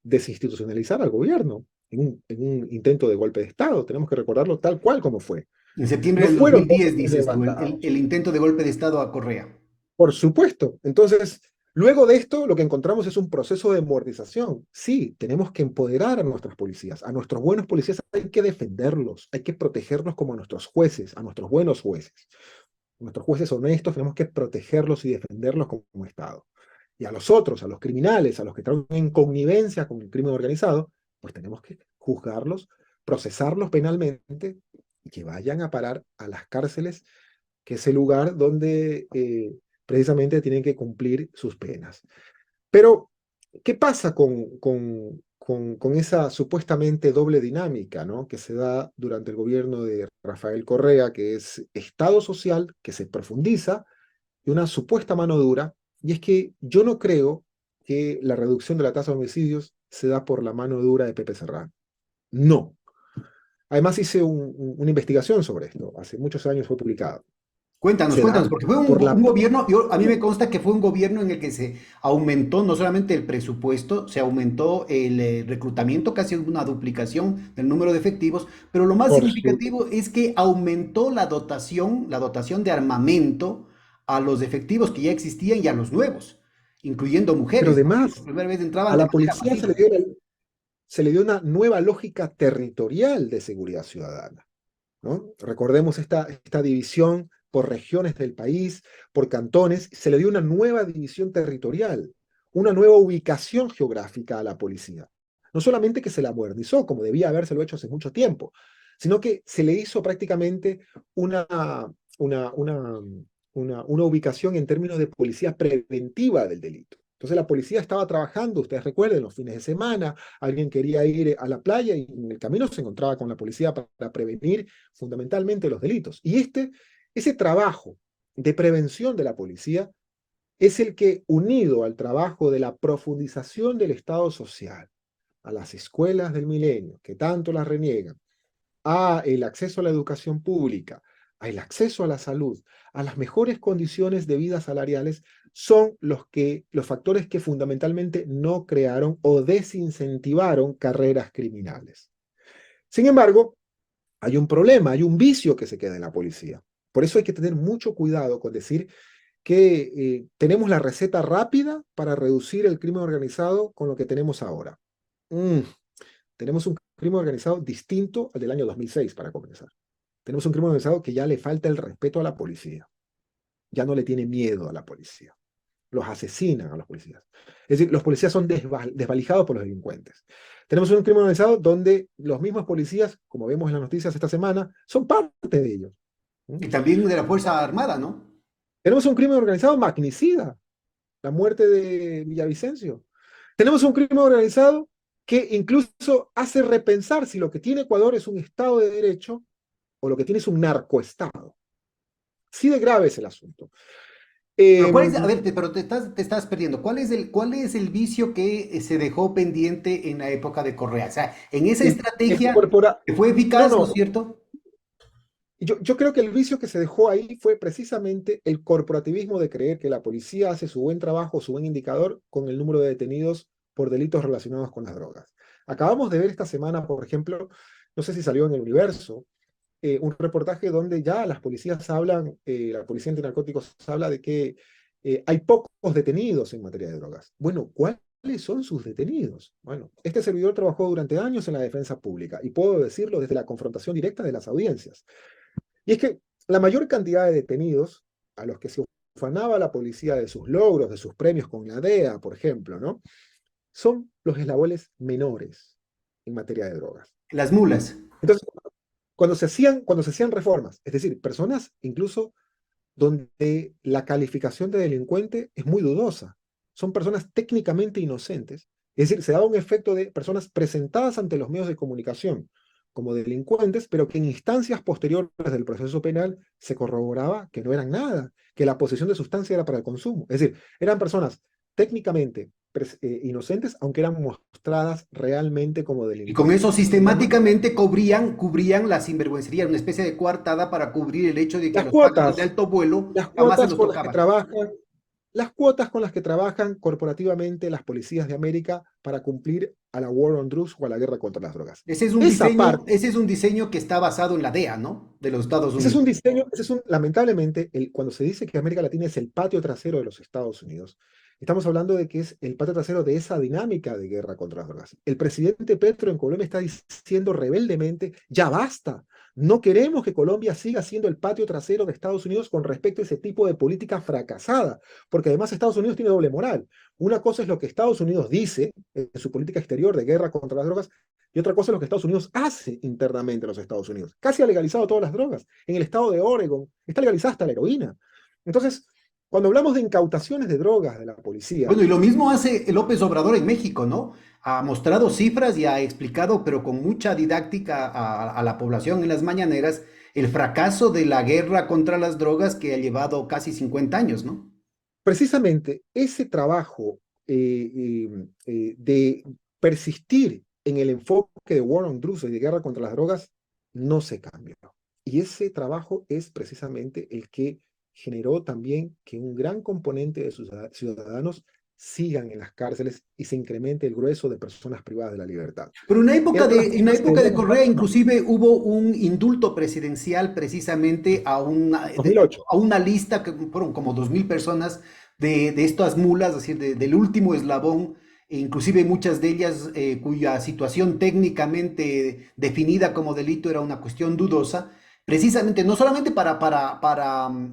desinstitucionalizar al gobierno en un intento de golpe de Estado. Tenemos que recordarlo tal cual como fue. En septiembre No del fueron 2010, voces dices tú, levantados. el intento de golpe de Estado a Correa. Por supuesto. Entonces, luego de esto, lo que encontramos es un proceso de mordización. Sí, tenemos que empoderar a nuestras policías, a nuestros buenos policías hay que defenderlos, hay que protegerlos como a nuestros jueces, a nuestros buenos jueces. Nuestros jueces honestos tenemos que protegerlos y defenderlos como Estado. Y a los otros, a los criminales, a los que están en connivencia con el crimen organizado, pues tenemos que juzgarlos, procesarlos penalmente y que vayan a parar a las cárceles, que es el lugar donde precisamente tienen que cumplir sus penas. Pero, ¿qué pasa con esa supuestamente doble dinámica, ¿no? Que se da durante el gobierno de Rafael Correa, que es Estado social, que se profundiza, y una supuesta mano dura? Y es que yo no creo que la reducción de la tasa de homicidios se da por la mano dura de Pepe Serrano. No. Además hice una investigación sobre esto, hace muchos años fue publicado. Cuéntanos, Se da cuéntanos, porque fue por un la... gobierno, a mí me consta que fue un gobierno en el que se aumentó no solamente el presupuesto, se aumentó el reclutamiento, casi hubo una duplicación del número de efectivos, pero lo más Por su, significativo es que aumentó la dotación de armamento a los efectivos que ya existían y a los nuevos, incluyendo pero mujeres, ¿no? Que por además, primera vez entraban a de la manera policía masiva. se le dio una nueva lógica territorial de seguridad ciudadana, ¿no? Recordemos esta división por regiones del país, por cantones, se le dio una nueva división territorial, una nueva ubicación geográfica a la policía. No solamente que se la modernizó, como debía habérselo hecho hace mucho tiempo, sino que se le hizo prácticamente una, una, una, una ubicación en términos de policía preventiva del delito. Entonces la policía estaba trabajando, ustedes recuerden, los fines de semana, alguien quería ir a la playa y en el camino se encontraba con la policía para prevenir fundamentalmente los delitos. Y ese trabajo de prevención de la policía es el que, unido al trabajo de la profundización del Estado social, a las escuelas del milenio, que tanto las reniegan, a el acceso a la educación pública, al acceso a la salud, a las mejores condiciones de vida salariales, son los factores que fundamentalmente no crearon o desincentivaron carreras criminales. Sin embargo, hay un problema, hay un vicio que se queda en la policía. Por eso hay que tener mucho cuidado con decir que tenemos la receta rápida para reducir el crimen organizado con lo que tenemos ahora. Mm, Tenemos un crimen organizado distinto al del año 2006, para comenzar. Tenemos un crimen organizado que ya le falta el respeto a la policía, ya no le tiene miedo a la policía, los asesinan a los policías. Es decir, los policías son desvalijados por los delincuentes. Tenemos un crimen organizado donde los mismos policías, como vemos en las noticias esta semana, son parte de ellos. Y también de la Fuerza Armada, ¿no? Tenemos un crimen organizado magnicida, la muerte de Villavicencio. Tenemos un crimen organizado que incluso hace repensar si lo que tiene Ecuador es un Estado de Derecho o lo que tiene es un narcoestado. Sí de grave es el asunto. Pero Eh, cuál es, a ver, pero te estás perdiendo. Cuál es el vicio que se dejó pendiente en la época de Correa? O sea, en esa el estrategia corpora... que fue No, eficaz, ¿no es no. cierto? Yo creo que el vicio que se dejó ahí fue precisamente el corporativismo de creer que la policía hace su buen trabajo, su buen indicador con el número de detenidos por delitos relacionados con las drogas. Acabamos de ver esta semana, por ejemplo, no sé si salió en el Universo, un reportaje donde ya las policías hablan, la policía antinarcóticos habla de que hay pocos detenidos en materia de drogas. Bueno, ¿cuáles son sus detenidos? Bueno, este servidor trabajó durante años en la defensa pública y puedo decirlo desde la confrontación directa de las audiencias. Y es que la mayor cantidad de detenidos a los que se ufanaba la policía de sus logros, de sus premios con la DEA, por ejemplo, ¿no? Son los eslabones menores en materia de drogas. Las mulas. Entonces, cuando se hacían reformas, es decir, personas incluso donde la calificación de delincuente es muy dudosa, son personas técnicamente inocentes, es decir, se daba un efecto de personas presentadas ante los medios de comunicación como delincuentes, pero que en instancias posteriores del proceso penal se corroboraba que no eran nada, que la posesión de sustancia era para el consumo. Es decir, eran personas técnicamente inocentes, aunque eran mostradas realmente como Y con eso delincuentes. sistemáticamente cubrían la sinvergüencería, una especie de coartada para cubrir el hecho de que a Las los pájaros de cuotas, alto vuelo las jamás se cuotas los con las que tocaba. trabajan las cuotas con las que trabajan corporativamente las policías de América para cumplir a la War on Drugs o a la guerra contra las drogas. Esa parte, Ese es un diseño que está basado en la DEA, ¿no? De los Estados ese es Unidos. un diseño, lamentablemente, cuando se dice que América Latina es el patio trasero de los Estados Unidos, estamos hablando de que es el patio trasero de esa dinámica de guerra contra las drogas. El presidente Petro en Colombia está diciendo rebeldemente, ya basta, no queremos que Colombia siga siendo el patio trasero de Estados Unidos con respecto a ese tipo de política fracasada, porque además Estados Unidos tiene doble moral. Una cosa es lo que Estados Unidos dice en su política exterior de guerra contra las drogas, y otra cosa es lo que Estados Unidos hace internamente en los Estados Unidos. Casi ha legalizado todas las drogas. En el estado de Oregon está legalizada hasta la heroína. Entonces, cuando hablamos de incautaciones de drogas de la policía, Bueno, y lo mismo hace López Obrador en México, ¿no? Ha mostrado cifras y ha explicado, pero con mucha didáctica a la población en las mañaneras, el fracaso de la guerra contra las drogas que ha llevado casi 50 años, ¿no? precisamente ese trabajo de persistir en el enfoque de War on Drugs y de guerra contra las drogas no se cambió. Y ese trabajo es precisamente el que generó también que un gran componente de sus ciudadanos sigan en las cárceles y se incremente el grueso de personas privadas de la libertad. Pero en la Las que época de deberían estar Correa no. inclusive hubo un indulto presidencial precisamente 2008. a una lista que fueron como 2.000 personas de estas mulas, es decir, del último eslabón, e inclusive muchas de ellas cuya situación técnicamente definida como delito era una cuestión dudosa, precisamente no solamente para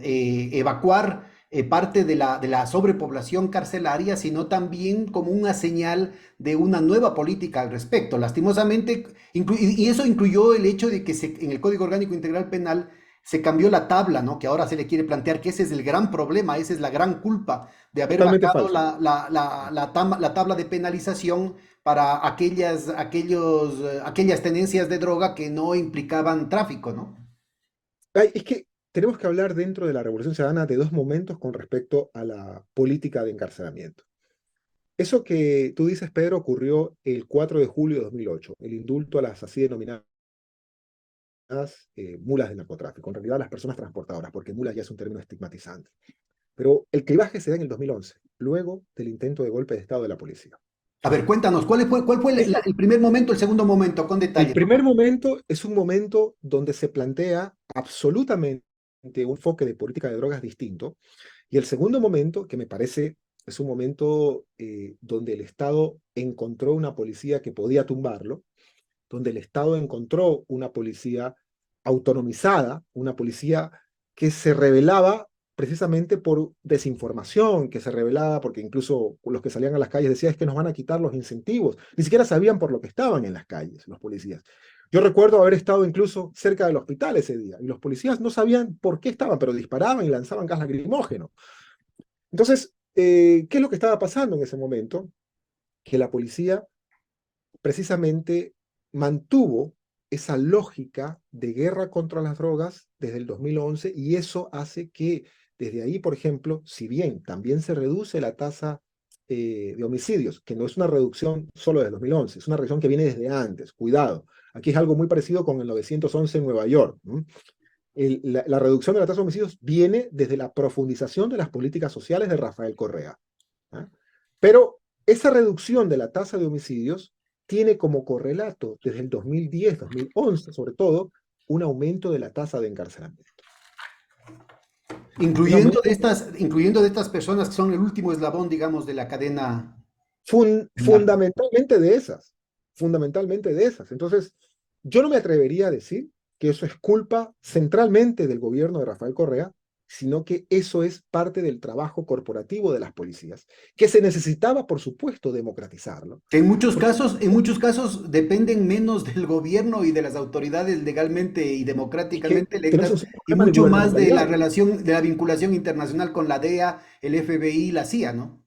evacuar parte de la sobrepoblación carcelaria, sino también como una señal de una nueva política al respecto. Lastimosamente, y eso incluyó el hecho de que en el Código Orgánico Integral Penal se cambió la tabla, ¿no? Que ahora se le quiere plantear que ese es el gran problema, esa es la gran culpa de haber Totalmente bajado falso. la tabla de penalización para aquellas tenencias de droga que no implicaban tráfico, ¿no? Ay, es que tenemos que hablar dentro de la Revolución Ciudadana de dos momentos con respecto a la política de encarcelamiento. Eso que tú dices, Pedro, ocurrió el 4 de julio de 2008, el indulto a las así denominadas mulas de narcotráfico, en realidad las personas transportadoras, porque mulas ya es un término estigmatizante. Pero el clivaje se da en el 2011, luego del intento de golpe de Estado de la policía. A ver, cuéntanos, cuál fue Ese, el primer momento, el segundo momento, con el detalle, por primer favor? momento es un momento donde se plantea absolutamente un enfoque de política de drogas distinto, y el segundo momento, que me parece es un momento donde el Estado encontró una policía que podía tumbarlo, donde el Estado encontró una policía autonomizada, una policía que se rebelaba precisamente por desinformación, que se rebelaba porque incluso los que salían a las calles decían es que nos van a quitar los incentivos. Ni siquiera sabían por lo que estaban en las calles los policías. Yo recuerdo haber estado incluso cerca del hospital ese día y los policías no sabían por qué estaban, pero disparaban y lanzaban gas lacrimógeno. Entonces, ¿qué es lo que estaba pasando en ese momento? Que la policía precisamente mantuvo esa lógica de guerra contra las drogas desde el 2011 y eso hace que desde ahí, por ejemplo, si bien también se reduce la tasa de homicidios, que no es una reducción solo desde 2011, es una reducción que viene desde antes, cuidado. Aquí es algo muy parecido con el 911 en Nueva York. La reducción de la tasa de homicidios viene desde la profundización de las políticas sociales de Rafael Correa. ¿Ah? Pero esa reducción de la tasa de homicidios tiene como correlato desde el 2010, 2011 sobre todo, un aumento de la tasa de encarcelamiento. Un aumento Incluyendo de estas personas que son el último eslabón, digamos, de la cadena criminal. fundamentalmente de esas, fundamentalmente de esas. Entonces, yo no me atrevería a decir que eso es culpa centralmente del gobierno de Rafael Correa, sino que eso es parte del trabajo corporativo de las policías, que se necesitaba, por supuesto, democratizarlo. Que Porque en muchos casos dependen menos del gobierno y de las autoridades legalmente y es que democráticamente tenemos un electas serio y problema de mucho más de la gubernamentalidad. relación, de la vinculación internacional con la DEA, el FBI y la CIA, ¿no?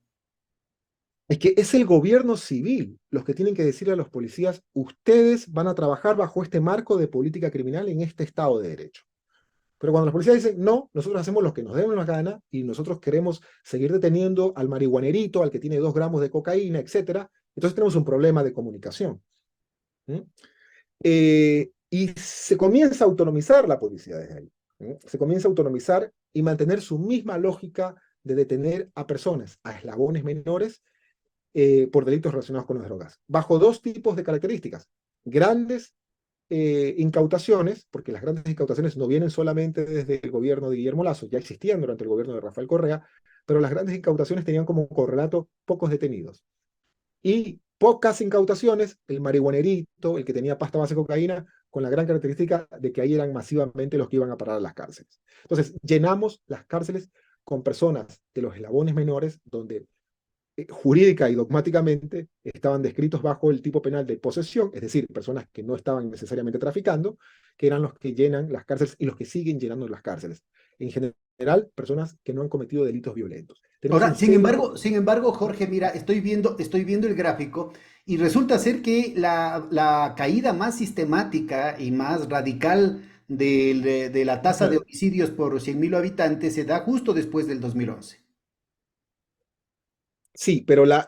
Es que es el gobierno civil los que tienen que decirle a los policías, ustedes van a trabajar bajo este marco de política criminal en este Estado de Derecho. Pero cuando los policías dicen, no, nosotros hacemos lo que nos demos la gana y nosotros queremos seguir deteniendo al marihuanerito, al que tiene 2 gramos de cocaína, etcétera, entonces tenemos un problema de comunicación. ¿Sí? Y se comienza a autonomizar la policía desde ahí. ¿Sí? Se comienza a autonomizar y mantener su misma lógica de detener a personas, a eslabones menores, por delitos relacionados con las drogas, bajo dos tipos de características. Grandes incautaciones, porque las grandes incautaciones no vienen solamente desde el gobierno de Guillermo Lasso, ya existían durante el gobierno de Rafael Correa, pero las grandes incautaciones tenían como correlato pocos detenidos. Y pocas incautaciones, el marihuanerito, el que tenía pasta base de cocaína, con la gran característica de que ahí eran masivamente los que iban a parar a las cárceles. Entonces, llenamos las cárceles con personas de los eslabones menores, donde jurídica y dogmáticamente estaban descritos bajo el tipo penal de posesión, es decir, personas que no estaban necesariamente traficando, que eran los que llenan las cárceles y los que siguen llenando las cárceles. En general, personas que no han cometido delitos violentos. Tenemos Ahora, un serio... sin embargo, Jorge, mira, estoy viendo el gráfico y resulta ser que la caída más sistemática y más radical de la tasa de homicidios por 100.000 habitantes se da justo después del 2011. Sí, pero la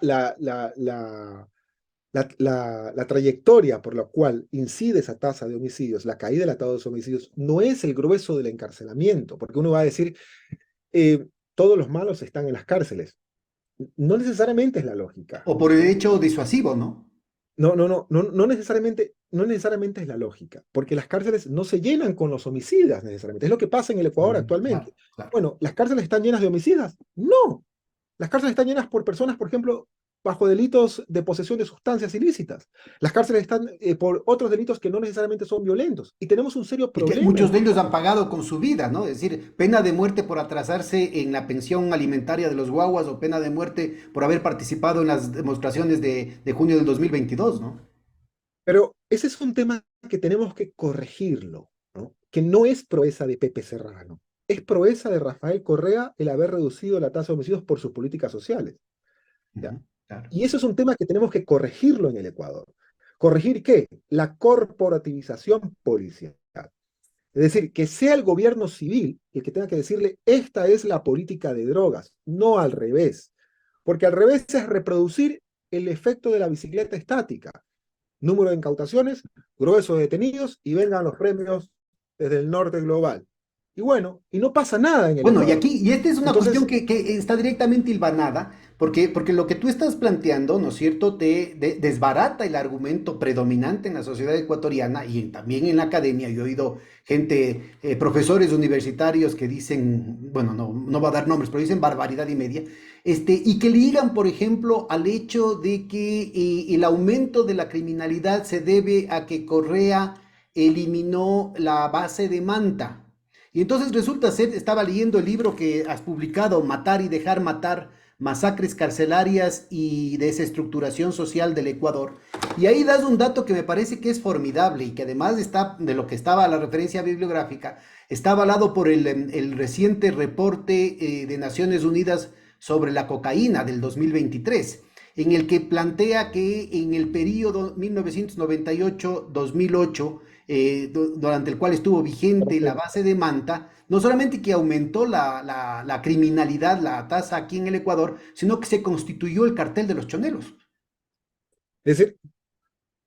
trayectoria por la cual incide esa tasa de homicidios, la caída de la tasa de homicidios, no es el grueso del encarcelamiento, porque uno va a decir, todos los malos están en las cárceles. No necesariamente es la lógica. O por el hecho disuasivo, ¿no? No necesariamente es la lógica, porque las cárceles no se llenan con los homicidas necesariamente. Es lo que pasa en el Ecuador Claro, actualmente. claro. Bueno, ¿las cárceles están llenas de homicidas? No. Las cárceles están llenas por personas, por ejemplo, bajo delitos de posesión de sustancias ilícitas. Las cárceles están por otros delitos que no necesariamente son violentos. Y tenemos un serio Y que problema en muchos de ellos Ecuador. han pagado con su vida, ¿no? Es decir, pena de muerte por atrasarse en la pensión alimentaria de los guaguas o pena de muerte por haber participado en las demostraciones de junio del 2022, ¿no? Pero ese es un tema que tenemos que corregirlo, ¿no? Que no es proeza de Pepe Serrano. Es proeza de Rafael Correa el haber reducido la tasa de homicidios por sus políticas sociales. ¿Ya? Ujú, claro. Y eso es un tema que tenemos que corregirlo en el Ecuador. ¿Corregir qué? La corporativización policial. Es decir, que sea el gobierno civil el que tenga que decirle, esta es la política de drogas, no al revés. Porque al revés es reproducir el efecto de la bicicleta estática. Número de incautaciones, grueso de detenidos y vengan los premios desde el norte global. Y bueno, y no pasa nada en el Bueno, Ecuador. y esta es una cuestión Entonces, que está directamente hilvanada, porque lo que tú estás planteando, ¿no es cierto?, desbarata el argumento predominante en la sociedad ecuatoriana y también en la academia. Yo he oído gente, profesores universitarios que dicen, bueno, no va a dar nombres, pero dicen barbaridad y media, y que ligan, por ejemplo, al hecho de que el aumento de la criminalidad se debe a que Correa eliminó la base de Manta. Y entonces resulta ser, estaba leyendo el libro que has publicado, Matar y dejar matar, masacres carcelarias y desestructuración social del Ecuador. Y ahí das un dato que me parece que es formidable y que además está de lo que estaba la referencia bibliográfica, está avalado por el reciente reporte de Naciones Unidas sobre la cocaína del 2023, en el que plantea que en el periodo 1998-2008, durante el cual estuvo vigente la base de Manta, no solamente que aumentó la criminalidad, la tasa aquí en el Ecuador, sino que se constituyó el cartel de los choneros. es decir,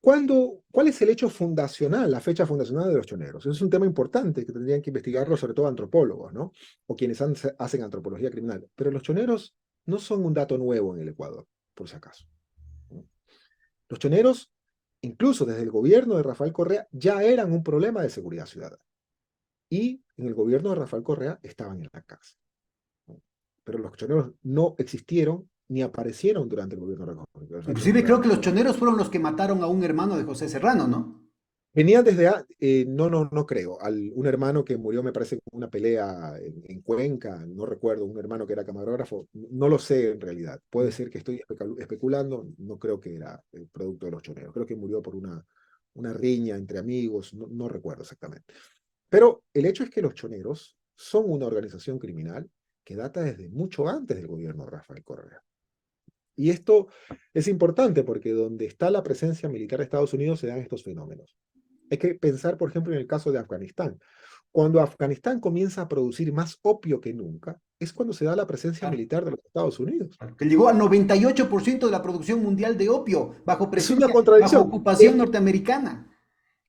¿cuál es el hecho fundacional, la fecha fundacional de los choneros? Eso es un tema importante que tendrían que investigarlo, sobre todo antropólogos, ¿no? O quienes hacen antropología criminal. Pero los choneros no son un dato nuevo en el Ecuador, por si acaso, ¿no? Los choneros, incluso desde el gobierno de Rafael Correa, ya eran un problema de seguridad ciudadana. Y en el gobierno de Rafael Correa estaban en la cárcel, ¿no? Pero los choneros no existieron ni aparecieron durante el gobierno de Rafael Inclusive Correa. creo que los choneros fueron los que mataron a un hermano de José Serrano, ¿no? Venían desde, no creo, un hermano que murió, me parece, en una pelea en Cuenca, no recuerdo, un hermano que era camarógrafo, no lo sé en realidad, puede ser que estoy especulando, no creo que era el producto de los choneros, creo que murió por una riña entre amigos, no recuerdo exactamente. Pero el hecho es que los choneros son una organización criminal que data desde mucho antes del gobierno de Rafael Correa. Y esto es importante porque donde está la presencia militar de Estados Unidos se dan estos fenómenos. Hay que pensar, por ejemplo, en el caso de Afganistán. Cuando Afganistán comienza a producir más opio que nunca, es cuando se da la presencia Claro. militar de los Estados Unidos. Que llegó al 98% de la producción mundial de opio, bajo Es una presencia, bajo contradicción. ocupación norteamericana.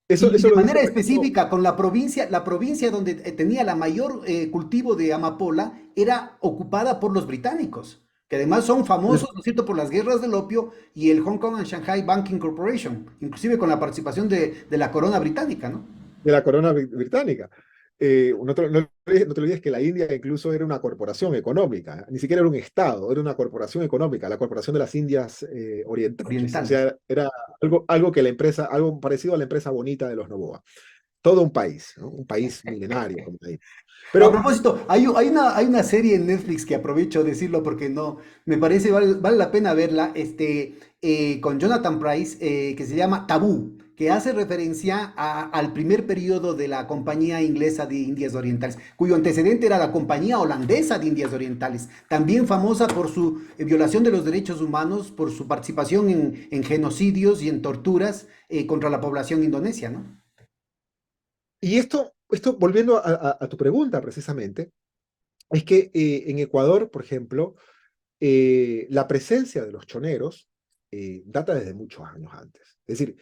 Y Eso de lo dice manera un ejemplo. específica, con la provincia donde tenía la mayor cultivo de amapola era ocupada por los británicos, que además son famosos, ¿no es cierto?, por las guerras del opio y el Hong Kong and Shanghai Banking Corporation, inclusive con la participación de la corona británica, ¿no? De la corona británica. No te olvides que la India incluso era una corporación económica, ni siquiera era un estado, era una corporación económica, la corporación de las Indias Orientales. O Orientales. sea, era algo que la empresa, algo parecido a la empresa bonita de los Novoa. Todo un país, ¿no? Un país milenario como la India. A Pero propósito, hay una serie en Netflix que aprovecho de decirlo porque no, me parece vale la pena verla, con Jonathan Price, que se llama Tabú, que hace referencia al primer periodo de la Compañía Inglesa de Indias Orientales, cuyo antecedente era la Compañía Holandesa de Indias Orientales, también famosa por su violación de los derechos humanos, por su participación en genocidios y en torturas contra la población indonesia, ¿no? y esto volviendo a tu pregunta precisamente, es que en Ecuador, por ejemplo, la presencia de los choneros data desde muchos años antes. Es decir,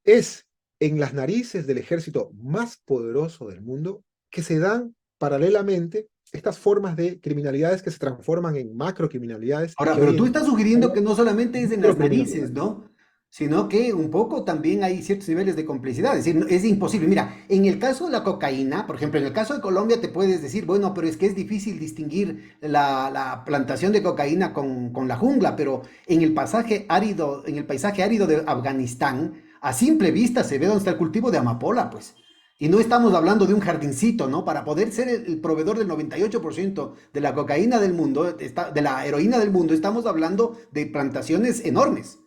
es en las narices del ejército más poderoso del mundo que se dan paralelamente estas formas de criminalidades que se transforman en macrocriminalidades y Ahora, que pero hoy tú en estás día sugiriendo que no solamente es en las narices, microcriminalidades. ¿no? sino que un poco también hay ciertos niveles de complicidad, es decir, es imposible. Mira, en el caso de la cocaína, por ejemplo, en el caso de Colombia te puedes decir, bueno, pero es que es difícil distinguir la plantación de cocaína con la jungla, pero en el paisaje árido de Afganistán, a simple vista se ve donde está el cultivo de amapola, pues. Y no estamos hablando de un jardincito, ¿no? Para poder ser el proveedor del 98% de la cocaína del mundo, de la heroína del mundo, estamos hablando de plantaciones enormes.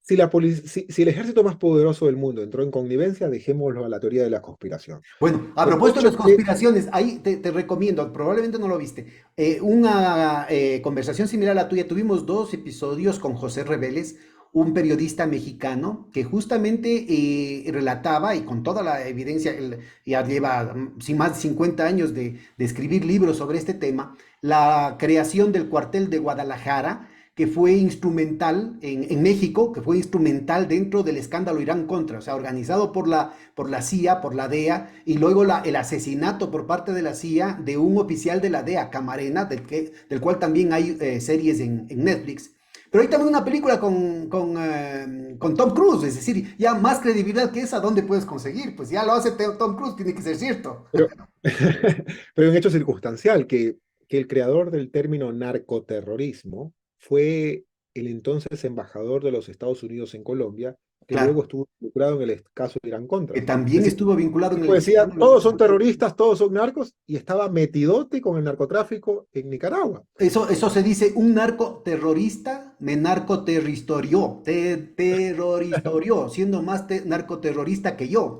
Si el ejército más poderoso del mundo entró en connivencia, dejémoslo a la teoría de la conspiración. Bueno, a El propósito de hecho las que, conspiraciones, ahí te recomiendo, probablemente no lo viste, una conversación similar a la tuya. Tuvimos dos episodios con José Reveles, un periodista mexicano que justamente relataba, y con toda la evidencia, él ya lleva sin más de 50 años de escribir libros sobre este tema, la creación del cuartel de Guadalajara, que fue instrumental en México, que fue instrumental dentro del escándalo Irán-Contra, o sea, organizado por la CIA, por la DEA, y luego el asesinato por parte de la CIA de un oficial de la DEA, Camarena, del cual también hay series en Netflix. Pero hay también una película con Tom Cruise, es decir, ya más credibilidad que esa, ¿dónde puedes conseguir? Pues ya lo hace Tom Cruise, tiene que ser cierto. pero, pero un hecho circunstancial, que el creador del término narcoterrorismo fue el entonces embajador de los Estados Unidos en Colombia, que luego Claro, estuvo involucrado en el caso de Irán que Contra. también Es decir, estuvo vinculado el en tipo el decía, escándalo. todos son terroristas, todos son narcos, y estaba metidote con el narcotráfico en Nicaragua. Eso se dice, un narco terrorista me narcoterristorió, terroristorió, siendo más narcoterrorista que yo.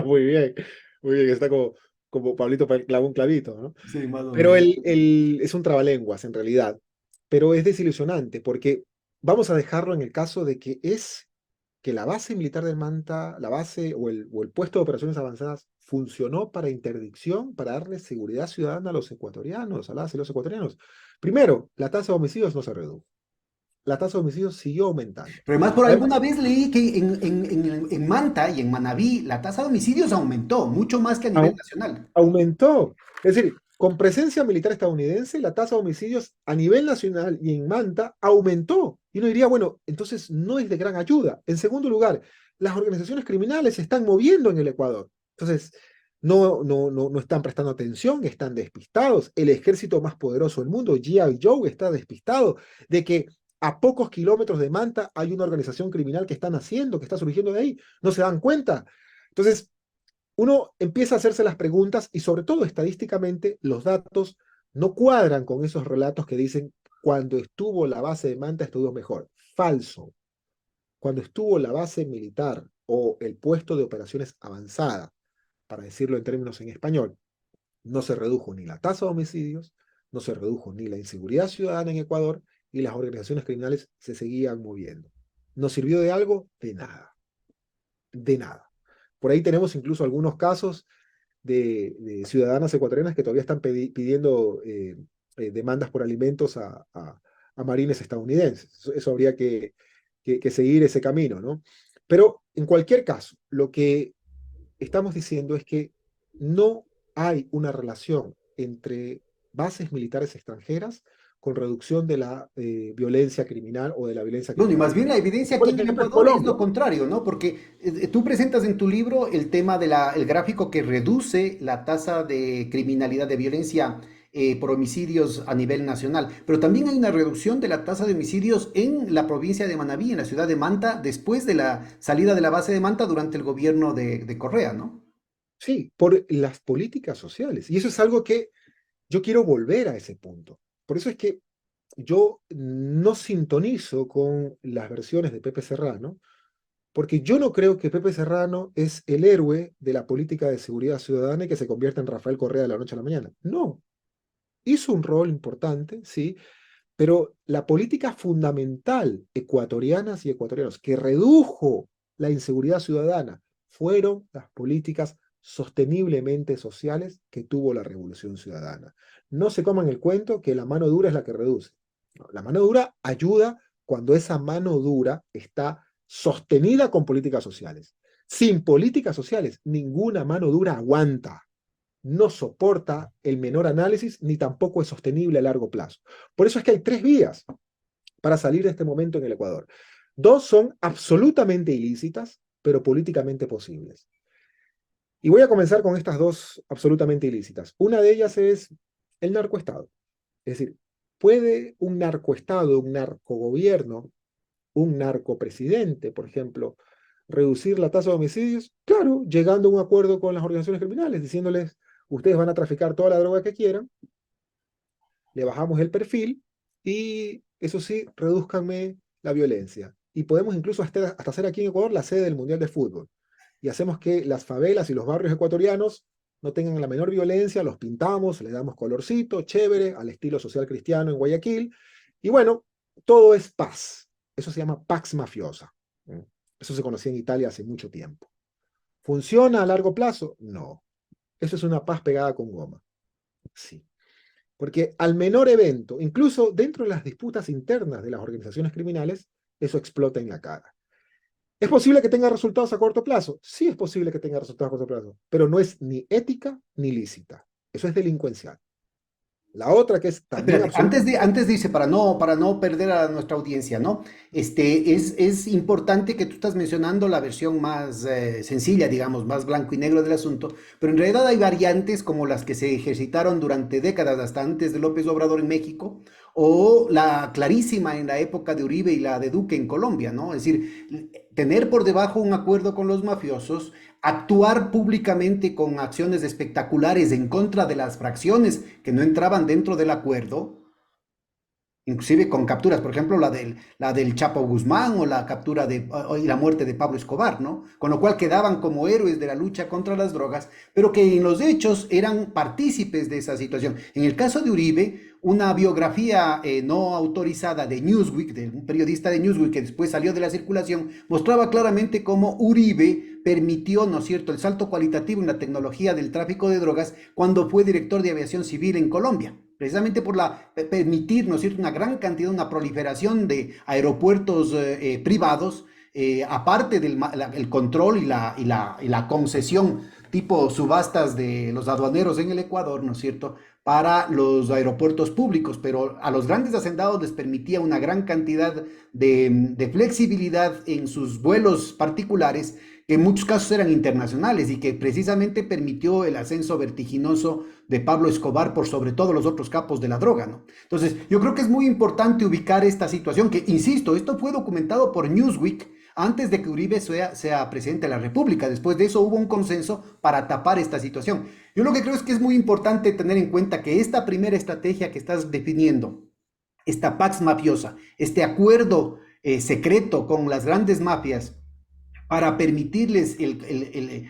Muy bien, muy bien, está como Pablito clavó un clavito, ¿no? Sí, más o Pero menos. es un trabalenguas en realidad, pero es desilusionante porque vamos a dejarlo en el caso de que es que la base militar de Manta, la base o el puesto de operaciones avanzadas funcionó para interdicción, para darle seguridad ciudadana a los ecuatorianos, a las y los ecuatorianos. Primero, la tasa de homicidios no se redujo, la tasa de homicidios siguió aumentando. Pero además, por Además, alguna vez leí que en Manta y en Manabí la tasa de homicidios aumentó, mucho más que a nivel au- nacional. aumentó. Es decir, con presencia militar estadounidense, la tasa de homicidios a nivel nacional y en Manta aumentó. Y uno diría, bueno, entonces no es de gran ayuda. En segundo lugar, las organizaciones criminales se están moviendo en el Ecuador. Entonces, no están prestando atención, están despistados. El ejército más poderoso del mundo, G.I. Joe, está despistado de que a pocos kilómetros de Manta hay una organización criminal que están haciendo, que está surgiendo de ahí. No se dan cuenta. Entonces, uno empieza a hacerse las preguntas y sobre todo estadísticamente los datos no cuadran con esos relatos que dicen cuando estuvo la base de Manta estuvo mejor. Falso. Cuando estuvo la base militar o el puesto de operaciones avanzada, para decirlo en términos en español, no se redujo ni la tasa de homicidios, no se redujo ni la inseguridad ciudadana en Ecuador y las organizaciones criminales se seguían moviendo. ¿Nos sirvió de algo? De nada. De nada. Por ahí tenemos incluso algunos casos de ciudadanas ecuatorianas que todavía están pidiendo demandas por alimentos a marines estadounidenses. Eso habría que seguir ese camino, ¿no? Pero en cualquier caso, lo que estamos diciendo es que no hay una relación entre bases militares extranjeras con reducción de la violencia criminal o de la violencia Bueno, y criminal más en el bien la país. evidencia Por aquí en el ejemplo, es Ecuador es lo Colombia. contrario, ¿no? Porque tú presentas en tu libro el tema el gráfico que reduce la tasa de criminalidad, de violencia por homicidios a nivel nacional, pero también hay una reducción de la tasa de homicidios en la provincia de Manabí, en la ciudad de Manta, después de la salida de la base de Manta durante el gobierno de Correa, ¿no? Sí, por las políticas sociales. Y eso es algo que yo quiero volver a ese punto. Por eso es que yo no sintonizo con las versiones de Pepe Serrano, porque yo no creo que Pepe Serrano es el héroe de la política de seguridad ciudadana y que se convierta en Rafael Correa de la noche a la mañana. No, hizo un rol importante, sí, pero la política fundamental ecuatorianas y ecuatorianos que redujo la inseguridad ciudadana fueron las políticas sosteniblemente sociales que tuvo la Revolución Ciudadana. No se coman el cuento que la mano dura es la que reduce. No, la mano dura ayuda cuando esa mano dura está sostenida con políticas sociales. Sin políticas sociales, ninguna mano dura aguanta, no soporta el menor análisis ni tampoco es sostenible a largo plazo. Por eso es que hay tres vías para salir de este momento en el Ecuador. Dos son absolutamente ilícitas, pero políticamente posibles. Y voy a comenzar con estas dos absolutamente ilícitas. Una de ellas es el narcoestado. Es decir, ¿puede un narcoestado, un narcogobierno, un narcopresidente, por ejemplo, reducir la tasa de homicidios? Claro, llegando a un acuerdo con las organizaciones criminales, diciéndoles, ustedes van a traficar toda la droga que quieran, le bajamos el perfil y, eso sí, reduzcanme la violencia. Y podemos incluso hasta hacer aquí en Ecuador la sede del Mundial de Fútbol. Y hacemos que las favelas y los barrios ecuatorianos no tengan la menor violencia, los pintamos, le damos colorcito, chévere, al estilo social cristiano en Guayaquil. Y bueno, todo es paz. Eso se llama pax mafiosa. Eso se conocía en Italia hace mucho tiempo. ¿Funciona a largo plazo? No. Eso es una paz pegada con goma. Sí. Porque al menor evento, incluso dentro de las disputas internas de las organizaciones criminales, eso explota en la cara. ¿Es posible que tenga resultados a corto plazo? Sí, es posible que tenga resultados a corto plazo, pero no es ni ética ni lícita. Eso es delincuencial. La otra que es también Espérate, absoluta. antes de irse, para no perder a nuestra audiencia, ¿no? Es importante que tú estás mencionando la versión más sencilla, digamos, más blanco y negro del asunto, pero en realidad hay variantes como las que se ejercitaron durante décadas, hasta antes de López Obrador en México, o la clarísima en la época de Uribe y la de Duque en Colombia, ¿no? Es decir, tener por debajo un acuerdo con los mafiosos, actuar públicamente con acciones espectaculares en contra de las fracciones que no entraban dentro del acuerdo, inclusive con capturas, por ejemplo, la del Chapo Guzmán o la captura y la muerte de Pablo Escobar, ¿no? Con lo cual quedaban como héroes de la lucha contra las drogas, pero que en los hechos eran partícipes de esa situación. En el caso de Uribe, una biografía no autorizada de Newsweek, de un periodista de Newsweek que después salió de la circulación, mostraba claramente cómo Uribe permitió, ¿no es cierto?, el salto cualitativo en la tecnología del tráfico de drogas cuando fue director de aviación civil en Colombia, precisamente por permitir, ¿no es cierto?, una gran cantidad, una proliferación de aeropuertos privados, aparte del el control y la concesión tipo subastas de los aduaneros en el Ecuador, ¿no es cierto?, para los aeropuertos públicos, pero a los grandes hacendados les permitía una gran cantidad de flexibilidad en sus vuelos particulares, que en muchos casos eran internacionales y que precisamente permitió el ascenso vertiginoso de Pablo Escobar por sobre todo los otros capos de la droga, ¿no? Entonces, yo creo que es muy importante ubicar esta situación, que, insisto, esto fue documentado por Newsweek antes de que Uribe sea presidente de la República. Después de eso hubo un consenso para tapar esta situación. Yo lo que creo es que es muy importante tener en cuenta que esta primera estrategia que estás definiendo, esta pax mafiosa, este acuerdo secreto con las grandes mafias, para permitirles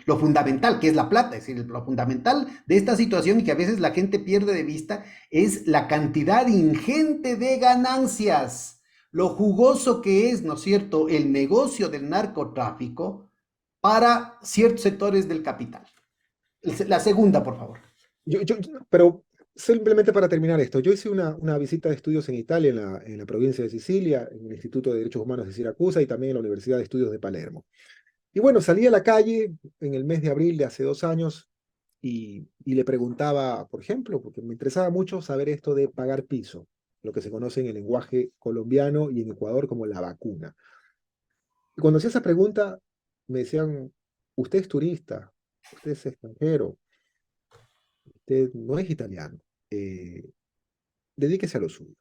lo fundamental, que es la plata. Es decir, lo fundamental de esta situación y que a veces la gente pierde de vista es la cantidad ingente de ganancias, lo jugoso que es, ¿no es cierto?, el negocio del narcotráfico para ciertos sectores del capital. La segunda, por favor. Pero simplemente para terminar esto, yo hice una visita de estudios en Italia, en la provincia de Sicilia, en el Instituto de Derechos Humanos de Siracusa y también en la Universidad de Estudios de Palermo. Y bueno, salí a la calle en el mes de abril de hace 2 años y le preguntaba, por ejemplo, porque me interesaba mucho saber esto de pagar piso, lo que se conoce en el lenguaje colombiano y en Ecuador como la vacuna. Y cuando hacía esa pregunta, me decían, usted es turista, usted es extranjero, usted no es italiano, eh, dedíquese a lo suyo.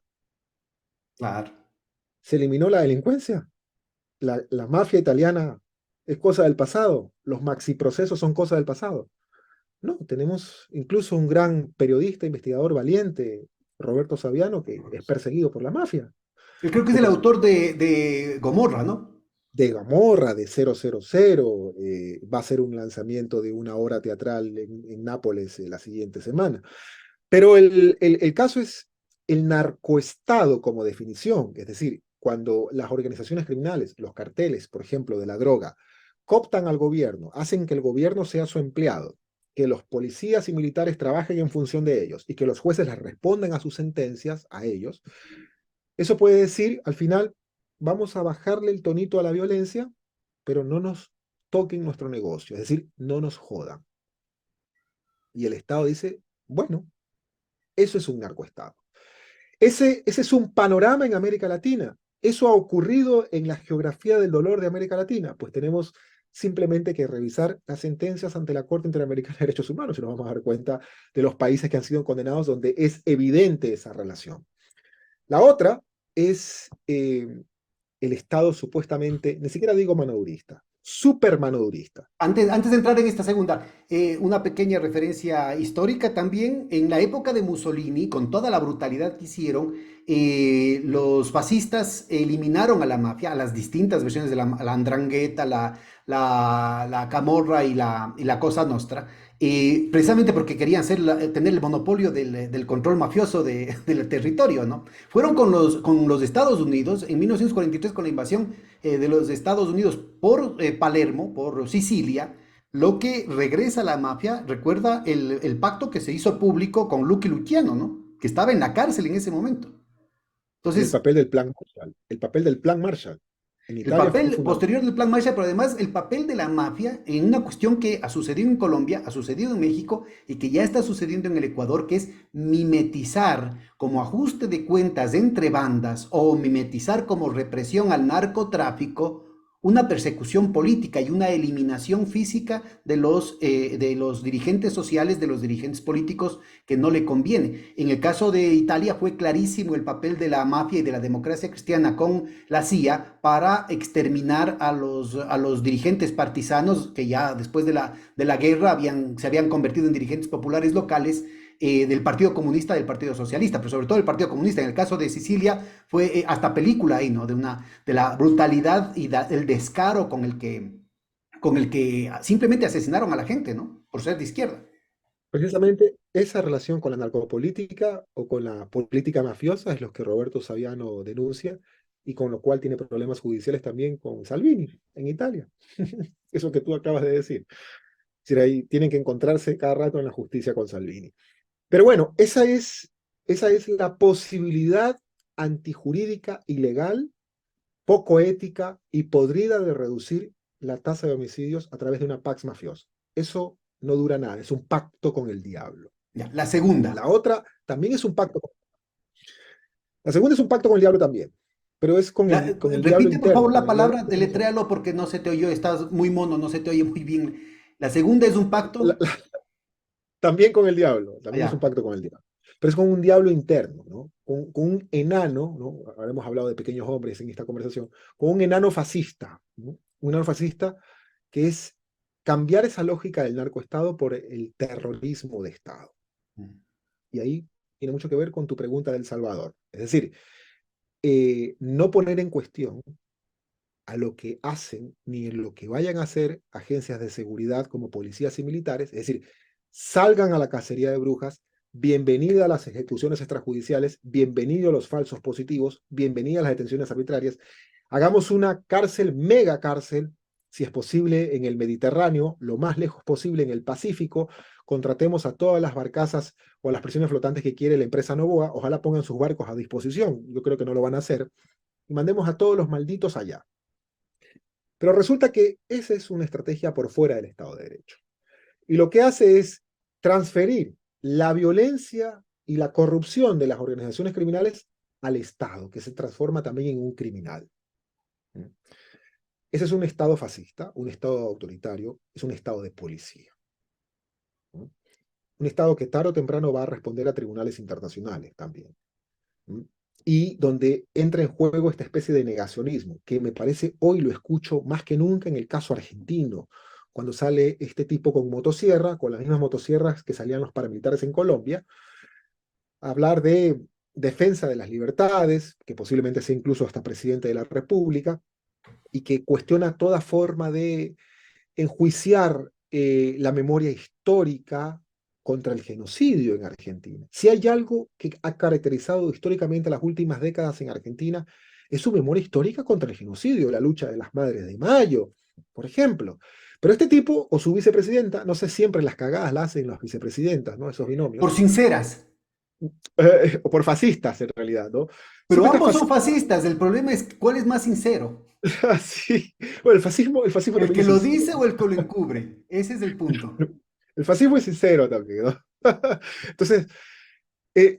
Claro. ¿Se eliminó la delincuencia? ¿La mafia italiana es cosa del pasado? ¿Los maxiprocesos son cosa del pasado? No, tenemos incluso un gran periodista, investigador valiente, Roberto Saviano, que es perseguido por la mafia, Yo creo que es el como autor de Gomorra, ¿no? de Gamorra, de 000, va a ser un lanzamiento de una obra teatral en Nápoles la siguiente semana. Pero el caso es el narcoestado como definición, es decir, cuando las organizaciones criminales, los carteles, por ejemplo, de la droga, cooptan al gobierno, hacen que el gobierno sea su empleado, que los policías y militares trabajen en función de ellos y que los jueces les respondan a sus sentencias, a ellos, eso puede decir, al final, vamos a bajarle el tonito a la violencia, pero no nos toquen nuestro negocio, es decir, no nos jodan. Y el Estado dice, bueno, eso es un narcoestado. Ese es un panorama en América Latina. ¿Eso ha ocurrido en la geografía del dolor de América Latina? Pues tenemos simplemente que revisar las sentencias ante la Corte Interamericana de Derechos Humanos y nos vamos a dar cuenta de los países que han sido condenados donde es evidente esa relación. La otra es el Estado supuestamente, ni siquiera digo manodurista, super manodurista. Antes de entrar en esta segunda, una pequeña referencia histórica también. En la época de Mussolini, con toda la brutalidad que hicieron, los fascistas eliminaron a la mafia, a las distintas versiones de la 'Ndrangheta, la Camorra y la Cosa Nostra, precisamente porque querían tener el monopolio del control mafioso del territorio, ¿no? Fueron con los Estados Unidos en 1943 con la invasión de los Estados Unidos por Palermo, por Sicilia, lo que regresa a la mafia, recuerda el pacto que se hizo público con Lucky Luciano, ¿no? Que estaba en la cárcel en ese momento. Y el Entonces, papel del Plan Marshall. El papel del Plan Marshall en el Italia fue papel fundamental. posterior del Plan Marshall, pero además el papel de la mafia en una cuestión que ha sucedido en Colombia, ha sucedido en México y que ya está sucediendo en el Ecuador, que es mimetizar como ajuste de cuentas entre bandas o mimetizar como represión al narcotráfico una persecución política y una eliminación física de los dirigentes sociales, de los dirigentes políticos que no le conviene. En el caso de Italia fue clarísimo el papel de la mafia y de la democracia cristiana con la CIA para exterminar a los dirigentes partisanos que ya después de la guerra se habían convertido en dirigentes populares locales del Partido Comunista, del Partido Socialista, pero sobre todo el Partido Comunista. En el caso de Sicilia fue hasta película ahí, ¿no? De la brutalidad y el descaro con el que simplemente asesinaron a la gente, ¿no? Por ser de izquierda. Precisamente esa relación con la narcopolítica o con la política mafiosa es lo que Roberto Saviano denuncia y con lo cual tiene problemas judiciales también con Salvini en Italia. Eso que tú acabas de decir. Es decir, ahí tienen que encontrarse cada rato en la justicia con Salvini. Pero bueno, esa es la posibilidad antijurídica, ilegal, poco ética y podrida de reducir la tasa de homicidios a través de una pax mafiosa. Eso no dura nada, es un pacto con el diablo. Ya, la segunda. La otra también es un pacto. La segunda es un pacto con el diablo también, pero es con el diablo Repite por favor interno, la con el diablo palabra, que tenemos. deletréalo porque no se te oyó, estás muy mono, no se te oye muy bien. La segunda es un La- pacto. la- También con el diablo, también es un Allá. pacto con el diablo. Pero es con un diablo interno, ¿no? Con un enano, ¿no? Ahora hemos hablado de pequeños hombres en esta conversación, con un enano fascista, ¿no? Un enano fascista que es cambiar esa lógica del narcoestado por el terrorismo de Estado. Y ahí tiene mucho que ver con tu pregunta del Salvador. Es decir, no poner en cuestión a lo que hacen ni en lo que vayan a hacer agencias de seguridad como policías y militares, es decir, salgan a la cacería de brujas, bienvenida a las ejecuciones extrajudiciales, bienvenido a los falsos positivos, bienvenida a las detenciones arbitrarias, hagamos una cárcel, mega cárcel, si es posible en el Mediterráneo, lo más lejos posible en el Pacífico, contratemos a todas las barcazas o a las prisiones flotantes que quiere la empresa Novoa, ojalá pongan sus barcos a disposición, yo creo que no lo van a hacer, y mandemos a todos los malditos allá. Pero resulta que esa es una estrategia por fuera del Estado de Derecho. Y lo que hace es transferir la violencia y la corrupción de las organizaciones criminales al Estado, que se transforma también en un criminal. Ese es un Estado fascista, un Estado autoritario, es un Estado de policía. Un Estado que tarde o temprano va a responder a tribunales internacionales también. Y donde entra en juego esta especie de negacionismo, que me parece hoy lo escucho más que nunca en el caso argentino, cuando sale este tipo con motosierra, con las mismas motosierras que salían los paramilitares en Colombia, a hablar de defensa de las libertades, que posiblemente sea incluso hasta presidente de la República, y que cuestiona toda forma de enjuiciar la memoria histórica contra el genocidio en Argentina. Si hay algo que ha caracterizado históricamente las últimas décadas en Argentina, es su memoria histórica contra el genocidio, la lucha de las Madres de Mayo, por ejemplo. Pero este tipo o su vicepresidenta, no sé, siempre las cagadas las hacen las vicepresidentas, ¿no? Esos Por binomios, sinceras. o por fascistas en realidad, ¿no? Pero Siempre está ambos son fascista. fascistas. El problema es cuál es más sincero. Sí. Bueno, el fascismo ¿El también que es lo sincero. dice o el que lo encubre? Ese es el punto. El fascismo es sincero también, ¿no? Entonces,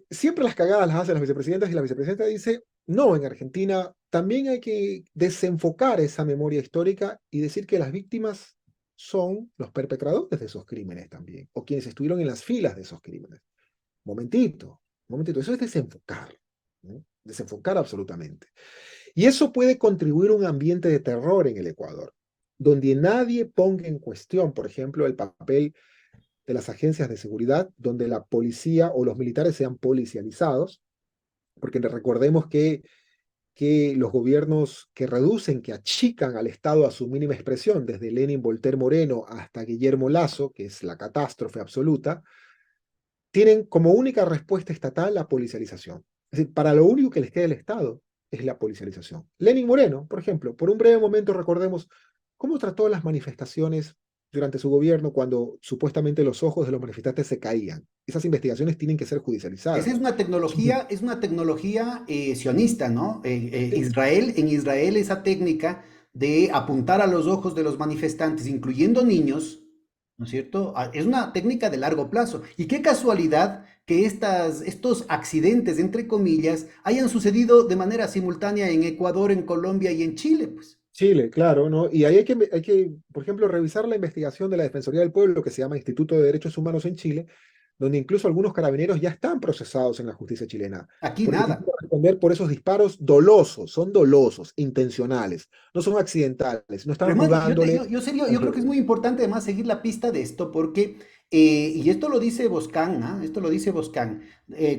siempre las cagadas las hacen las vicepresidentas y la vicepresidenta dice, No, en Argentina también hay que desenfocar esa memoria histórica y decir que las víctimas son los perpetradores de esos crímenes también, o quienes estuvieron en las filas de esos crímenes. Momentito, momentito, eso es desenfocar, ¿no? Desenfocar absolutamente. Y eso puede contribuir a un ambiente de terror en el Ecuador, donde nadie ponga en cuestión, por ejemplo, el papel de las agencias de seguridad, donde la policía o los militares sean policializados, porque recordemos que los gobiernos que reducen, que achican al Estado a su mínima expresión, desde Lenin Voltaire Moreno hasta Guillermo Lazo, que es la catástrofe absoluta, tienen como única respuesta estatal la policialización. Es decir, para lo único que les queda el Estado es la policialización. Lenin Moreno, por ejemplo, por un breve momento recordemos cómo trató las manifestaciones durante su gobierno cuando supuestamente los ojos de los manifestantes se caían. Esas investigaciones tienen que ser Esa judicializadas. es una tecnología sionista, ¿no? Israel, en Israel esa técnica de apuntar a los ojos de los manifestantes, incluyendo niños, ¿no es cierto? Es una técnica de largo plazo. Y qué casualidad que estos accidentes, entre comillas, hayan sucedido de manera simultánea en Ecuador, en Colombia y en Chile, pues. Chile, claro, ¿no? Y ahí hay que, por ejemplo, revisar la investigación de la Defensoría del Pueblo, que se llama Instituto de Derechos Humanos en Chile, donde incluso algunos carabineros ya están procesados en la justicia chilena, Aquí porque tienen nada. que responder por esos disparos dolosos, son dolosos, intencionales, no son accidentales, no Pero están además, jugándole yo creo que es muy importante además seguir la pista de esto porque, y esto lo dice Boscan, ¿ah? Esto lo dice Boscan,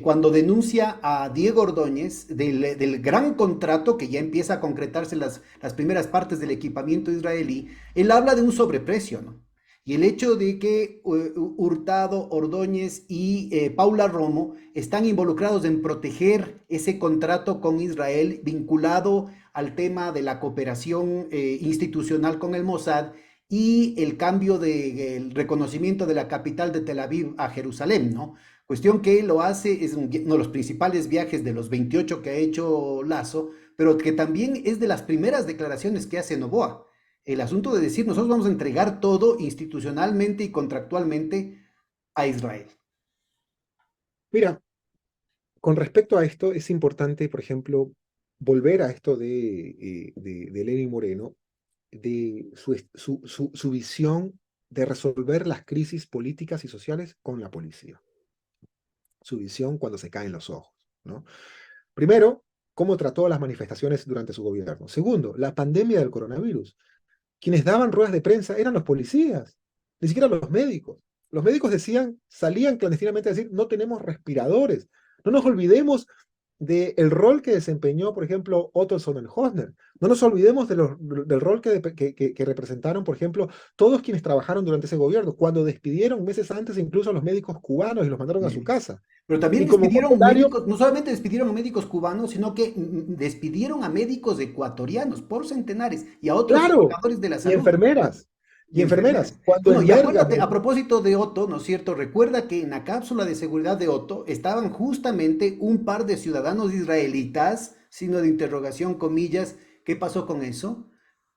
cuando denuncia a Diego Ordóñez del gran contrato que ya empieza a concretarse las primeras partes del equipamiento israelí, él habla de un sobreprecio, ¿no? Y el hecho de que Hurtado, Ordóñez y Paula Romo están involucrados en proteger ese contrato con Israel vinculado al tema de la cooperación institucional con el Mossad y el cambio del reconocimiento de la capital de Tel Aviv a Jerusalén, ¿no? Cuestión que lo hace, es uno de los principales viajes de los 28 que ha hecho Lazo, pero que también es de las primeras declaraciones que hace Novoa. El asunto de decir, nosotros vamos a entregar todo institucionalmente y contractualmente a Israel. Mira, con respecto a esto, es importante, por ejemplo, volver a esto de Lenin Moreno, de su visión de resolver las crisis políticas y sociales con la policía, su visión cuando se caen los ojos, ¿no? Primero, cómo trató las manifestaciones durante su gobierno. Segundo, la pandemia del coronavirus. Quienes daban ruedas de prensa eran los policías, ni siquiera los médicos. Los médicos decían, salían clandestinamente a decir, no tenemos respiradores. No nos olvidemos del rol que desempeñó, por ejemplo, Otto Sonnenhorner. No nos olvidemos del rol que representaron, por ejemplo, todos quienes trabajaron durante ese gobierno, cuando despidieron meses antes incluso a los médicos cubanos y los mandaron a su casa. Pero también Y como despidieron comentario, médicos, no solamente despidieron a médicos cubanos, sino que despidieron a médicos ecuatorianos por centenares y a otros claro, trabajadores de la y salud enfermeras, y y enfermeras, enfermeras. cuando Bueno, y emerga acuérdate, a propósito de Otto, ¿no es cierto? Recuerda que en la cápsula de seguridad de Otto estaban justamente un par de ciudadanos israelitas, signo de interrogación, comillas, ¿qué pasó con eso?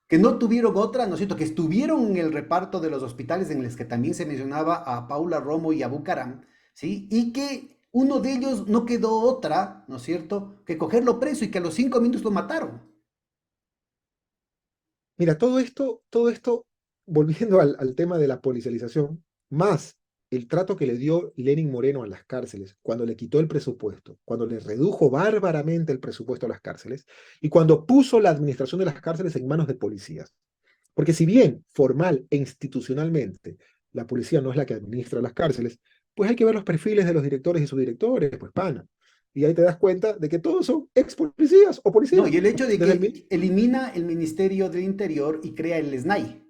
Que no tuvieron otra, ¿no es cierto? Que estuvieron en el reparto de los hospitales en los que también se mencionaba a Paula Romo y a Bucaram, ¿sí? Y que uno de ellos no quedó otra, ¿no es cierto?, que cogerlo preso y que a los 5 minutos lo mataron. mira, todo esto, volviendo al tema de la policialización, más el trato que le dio Lenin Moreno a las cárceles, cuando le quitó el presupuesto, cuando le redujo bárbaramente el presupuesto a las cárceles, y cuando puso la administración de las cárceles en manos de policías. Porque si bien formal e institucionalmente la policía no es la que administra las cárceles, pues hay que ver los perfiles de los directores y subdirectores, pues pana. Y ahí te das cuenta de que todos son ex policías o No, y policías. el hecho de Desde el, que elimina el Ministerio del Interior y crea el SNAI.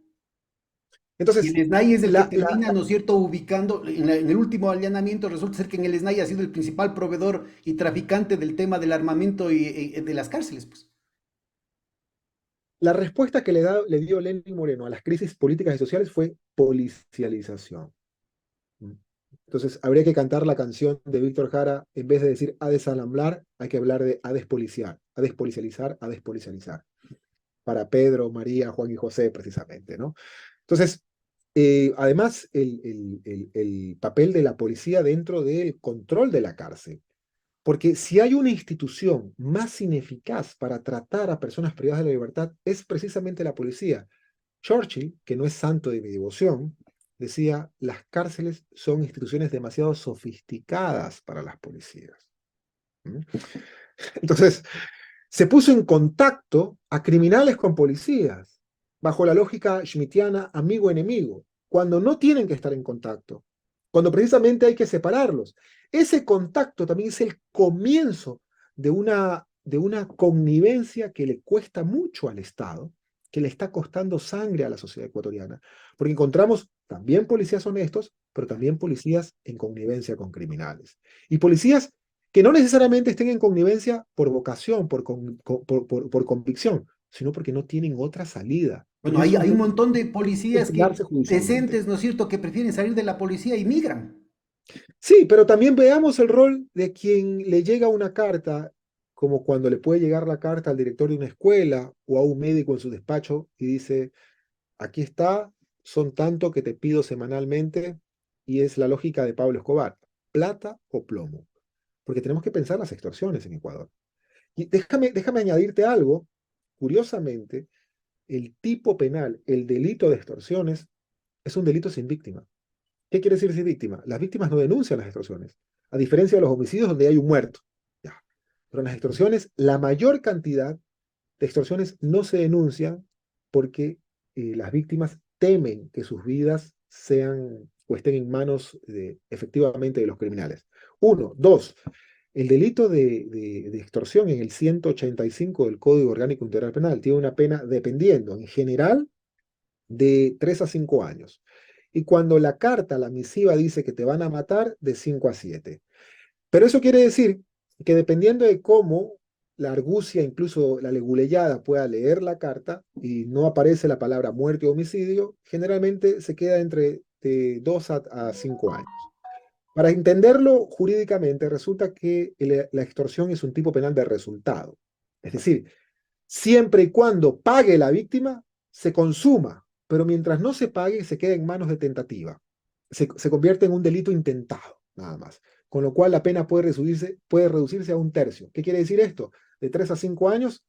Y entonces, el SNAI es el que la, termina, ¿no es cierto?, ubicando, en el último allanamiento resulta ser que en el SNAI ha sido el principal proveedor y traficante del tema del armamento y de las cárceles, pues. La respuesta que le dio Lenin Moreno a las crisis políticas y sociales fue policialización. Entonces, habría que cantar la canción de Víctor Jara, en vez de decir a desalambrar, hay que hablar de a despoliciar, a despolicializar, a despolicializar. Para Pedro, María, Juan y José, precisamente, ¿no? Entonces, además, el papel de la policía dentro del control de la cárcel. Porque si hay una institución más ineficaz para tratar a personas privadas de la libertad, es precisamente la policía. Churchill, que no es santo de mi devoción, decía, las cárceles son instituciones demasiado sofisticadas para las policías. ¿Mm? Entonces, se puso en contacto a criminales con policías, bajo la lógica schmittiana amigo-enemigo, cuando no tienen que estar en contacto, cuando precisamente hay que separarlos. Ese contacto también es el comienzo de una connivencia que le cuesta mucho al Estado, que le está costando sangre a la sociedad ecuatoriana, porque encontramos también policías honestos, pero también policías en connivencia con criminales. Y policías que no necesariamente estén en connivencia por vocación, por convicción, sino porque no tienen otra salida, Bueno, porque hay, eso hay un no montón de puede policías definirse que judicialmente. decentes, ¿no es cierto?, que prefieren salir de la policía y migran. Sí, pero también veamos el rol de quien le llega una carta, como cuando le puede llegar la carta al director de una escuela o a un médico en su despacho y dice, aquí está, son tanto que te pido semanalmente, y es la lógica de Pablo Escobar, plata o plomo, porque tenemos que pensar las extorsiones en Ecuador. Y déjame añadirte algo. Curiosamente, el tipo penal, el delito de extorsiones, es un delito sin víctima. ¿Qué quiere decir sin víctima? Las víctimas no denuncian las extorsiones, a diferencia de los homicidios donde hay un muerto. Ya. Pero en las extorsiones, la mayor cantidad de extorsiones no se denuncian porque las víctimas temen que sus vidas sean o estén en manos efectivamente de los criminales. Uno. Dos, el delito de extorsión en el 185 del Código Orgánico Integral Penal tiene una pena dependiendo, en general, de 3 a 5 años. Y cuando la carta, la misiva dice que te van a matar, de 5 a 7. Pero eso quiere decir que dependiendo de cómo la argucia, incluso la leguleyada, pueda leer la carta y no aparece la palabra muerte o homicidio, generalmente se queda entre de 2 a 5 años. Para entenderlo jurídicamente, resulta que la extorsión es un tipo penal de resultado. Es decir, siempre y cuando pague la víctima, se consuma, pero mientras no se pague, se queda en manos de tentativa. Se convierte en un delito intentado, nada más. Con lo cual la pena puede reducirse a un tercio. ¿Qué quiere decir esto? De 3 a 5 años,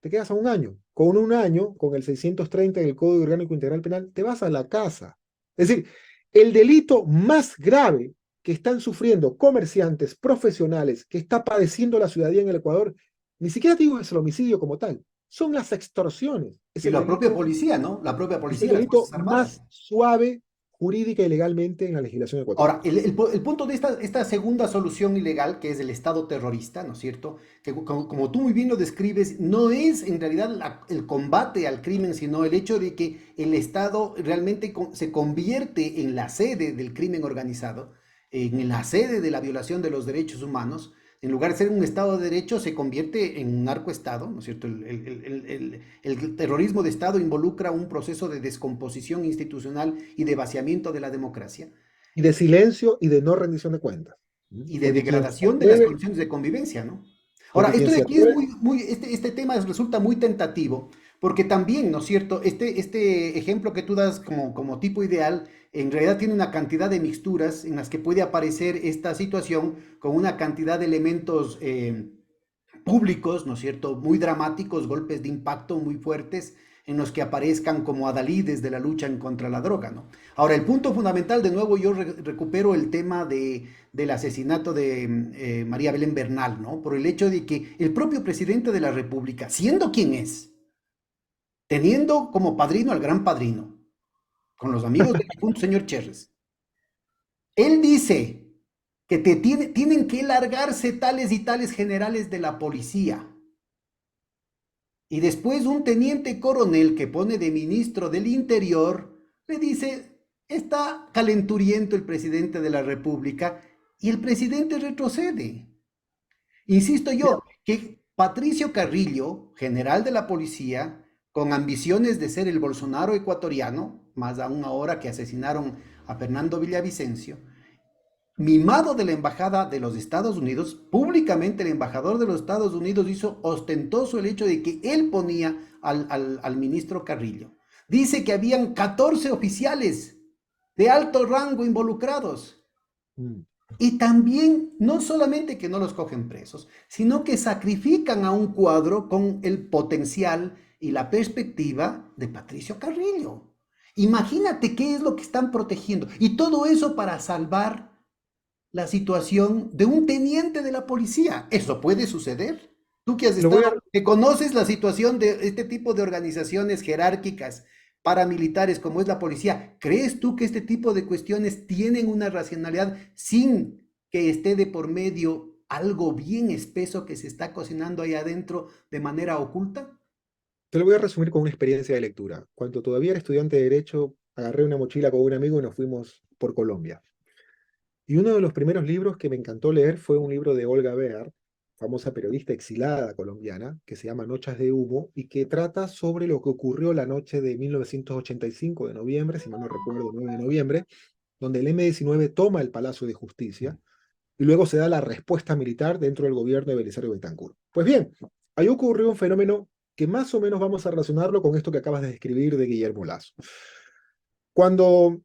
te quedas a un año. Con un año, con el 630 del Código Orgánico Integral Penal, te vas a la casa. Es decir, el delito más grave que están sufriendo comerciantes profesionales, que está padeciendo la ciudadanía en el Ecuador, ni siquiera digo es el homicidio como tal, son las extorsiones. Y la propia policía, ¿no? La propia Es el policía, las delito Fuerzas Armadas. más suave jurídica y legalmente en la legislación Ahora, ecuatoriana. el punto de esta segunda solución ilegal, que es el Estado terrorista, ¿no es cierto? Que como tú muy bien lo describes, no es en realidad el combate al crimen, sino el hecho de que el Estado realmente se convierte en la sede del crimen organizado, en la sede de la violación de los derechos humanos. En lugar de ser un Estado de Derecho, se convierte en un narcoestado, ¿no es cierto? El terrorismo de Estado involucra un proceso de descomposición institucional y de vaciamiento de la democracia Y de silencio y de no rendición de cuentas. y de Porque quien se degradación de las atreve, condiciones de convivencia, ¿no? Ahora, porque esto quien de se aquí es atreve, este tema resulta muy tentativo, porque también, ¿no es cierto? Este ejemplo que tú das como tipo ideal, en realidad tiene una cantidad de mixturas en las que puede aparecer esta situación con una cantidad de elementos públicos, ¿no es cierto?, muy dramáticos, golpes de impacto muy fuertes, en los que aparezcan como adalides de la lucha en contra la droga, ¿no? Ahora, el punto fundamental, de nuevo, yo recupero el tema del asesinato de María Belén Bernal, ¿no? Por el hecho de que el propio presidente de la República, siendo quien es, teniendo como padrino al gran padrino, con los amigos del difunto señor Cherres, él dice que tienen que largarse tales y tales generales de la policía. Y después un teniente coronel que pone de ministro del Interior le dice, está calenturiento el presidente de la República y el presidente retrocede. Insisto yo, que Patricio Carrillo, general de la policía, con ambiciones de ser el Bolsonaro ecuatoriano, más aún ahora que asesinaron a Fernando Villavicencio, mimado de la Embajada de los Estados Unidos, públicamente el embajador de los Estados Unidos hizo ostentoso el hecho de que él ponía al ministro Carrillo. Dice que habían 14 oficiales de alto rango involucrados. mm, Y también, no solamente que no los cogen presos, sino que sacrifican a un cuadro con el potencial y la perspectiva de Patricio Carrillo. Imagínate qué es lo que están protegiendo. Y todo eso para salvar la situación de un teniente de la policía. ¿Eso puede suceder? Tú que has Lo voy a, estado, que conoces la situación de este tipo de organizaciones jerárquicas paramilitares como es la policía, ¿crees tú que este tipo de cuestiones tienen una racionalidad sin que esté de por medio algo bien espeso que se está cocinando ahí adentro de manera oculta? Te lo voy a resumir con una experiencia de lectura. Cuando todavía era estudiante de Derecho, agarré una mochila con un amigo y nos fuimos por Colombia. Y uno de los primeros libros que me encantó leer fue un libro de Olga Bear, famosa periodista exilada colombiana, que se llama Noches de Humo, y que trata sobre lo que ocurrió la noche de 1985 de noviembre, si mal no recuerdo, 9 de noviembre, donde el M-19 toma el Palacio de Justicia y luego se da la respuesta militar dentro del gobierno de Belisario Betancur. Pues bien, ahí ocurrió un fenómeno que más o menos vamos a relacionarlo con esto que acabas de describir de Guillermo Lazo. Cuando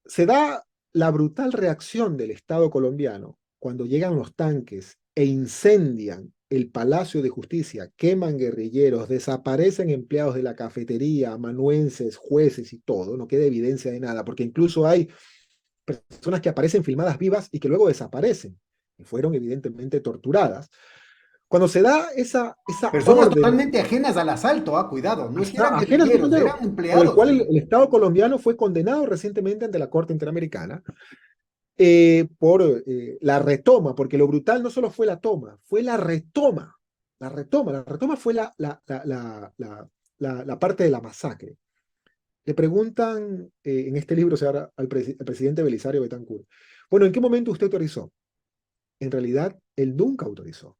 se da la brutal reacción del Estado colombiano, cuando llegan los tanques e incendian el Palacio de Justicia, queman guerrilleros, desaparecen empleados de la cafetería, amanuenses, jueces y todo, no queda evidencia de nada, porque incluso hay personas que aparecen filmadas vivas y que luego desaparecen, y fueron evidentemente torturadas. Cuando se da esa Personas orden totalmente ajenas al asalto, cuidado, no es que eran ajenas al guerrilleros, mundo, eran por el empleados cual de... el Estado colombiano fue condenado recientemente ante la Corte Interamericana por la retoma, porque lo brutal no solo fue la toma, fue la retoma. La retoma fue la parte de la masacre. Le preguntan en este libro se habla al presidente Belisario Betancur, bueno, ¿en qué momento usted autorizó? En realidad, él nunca autorizó.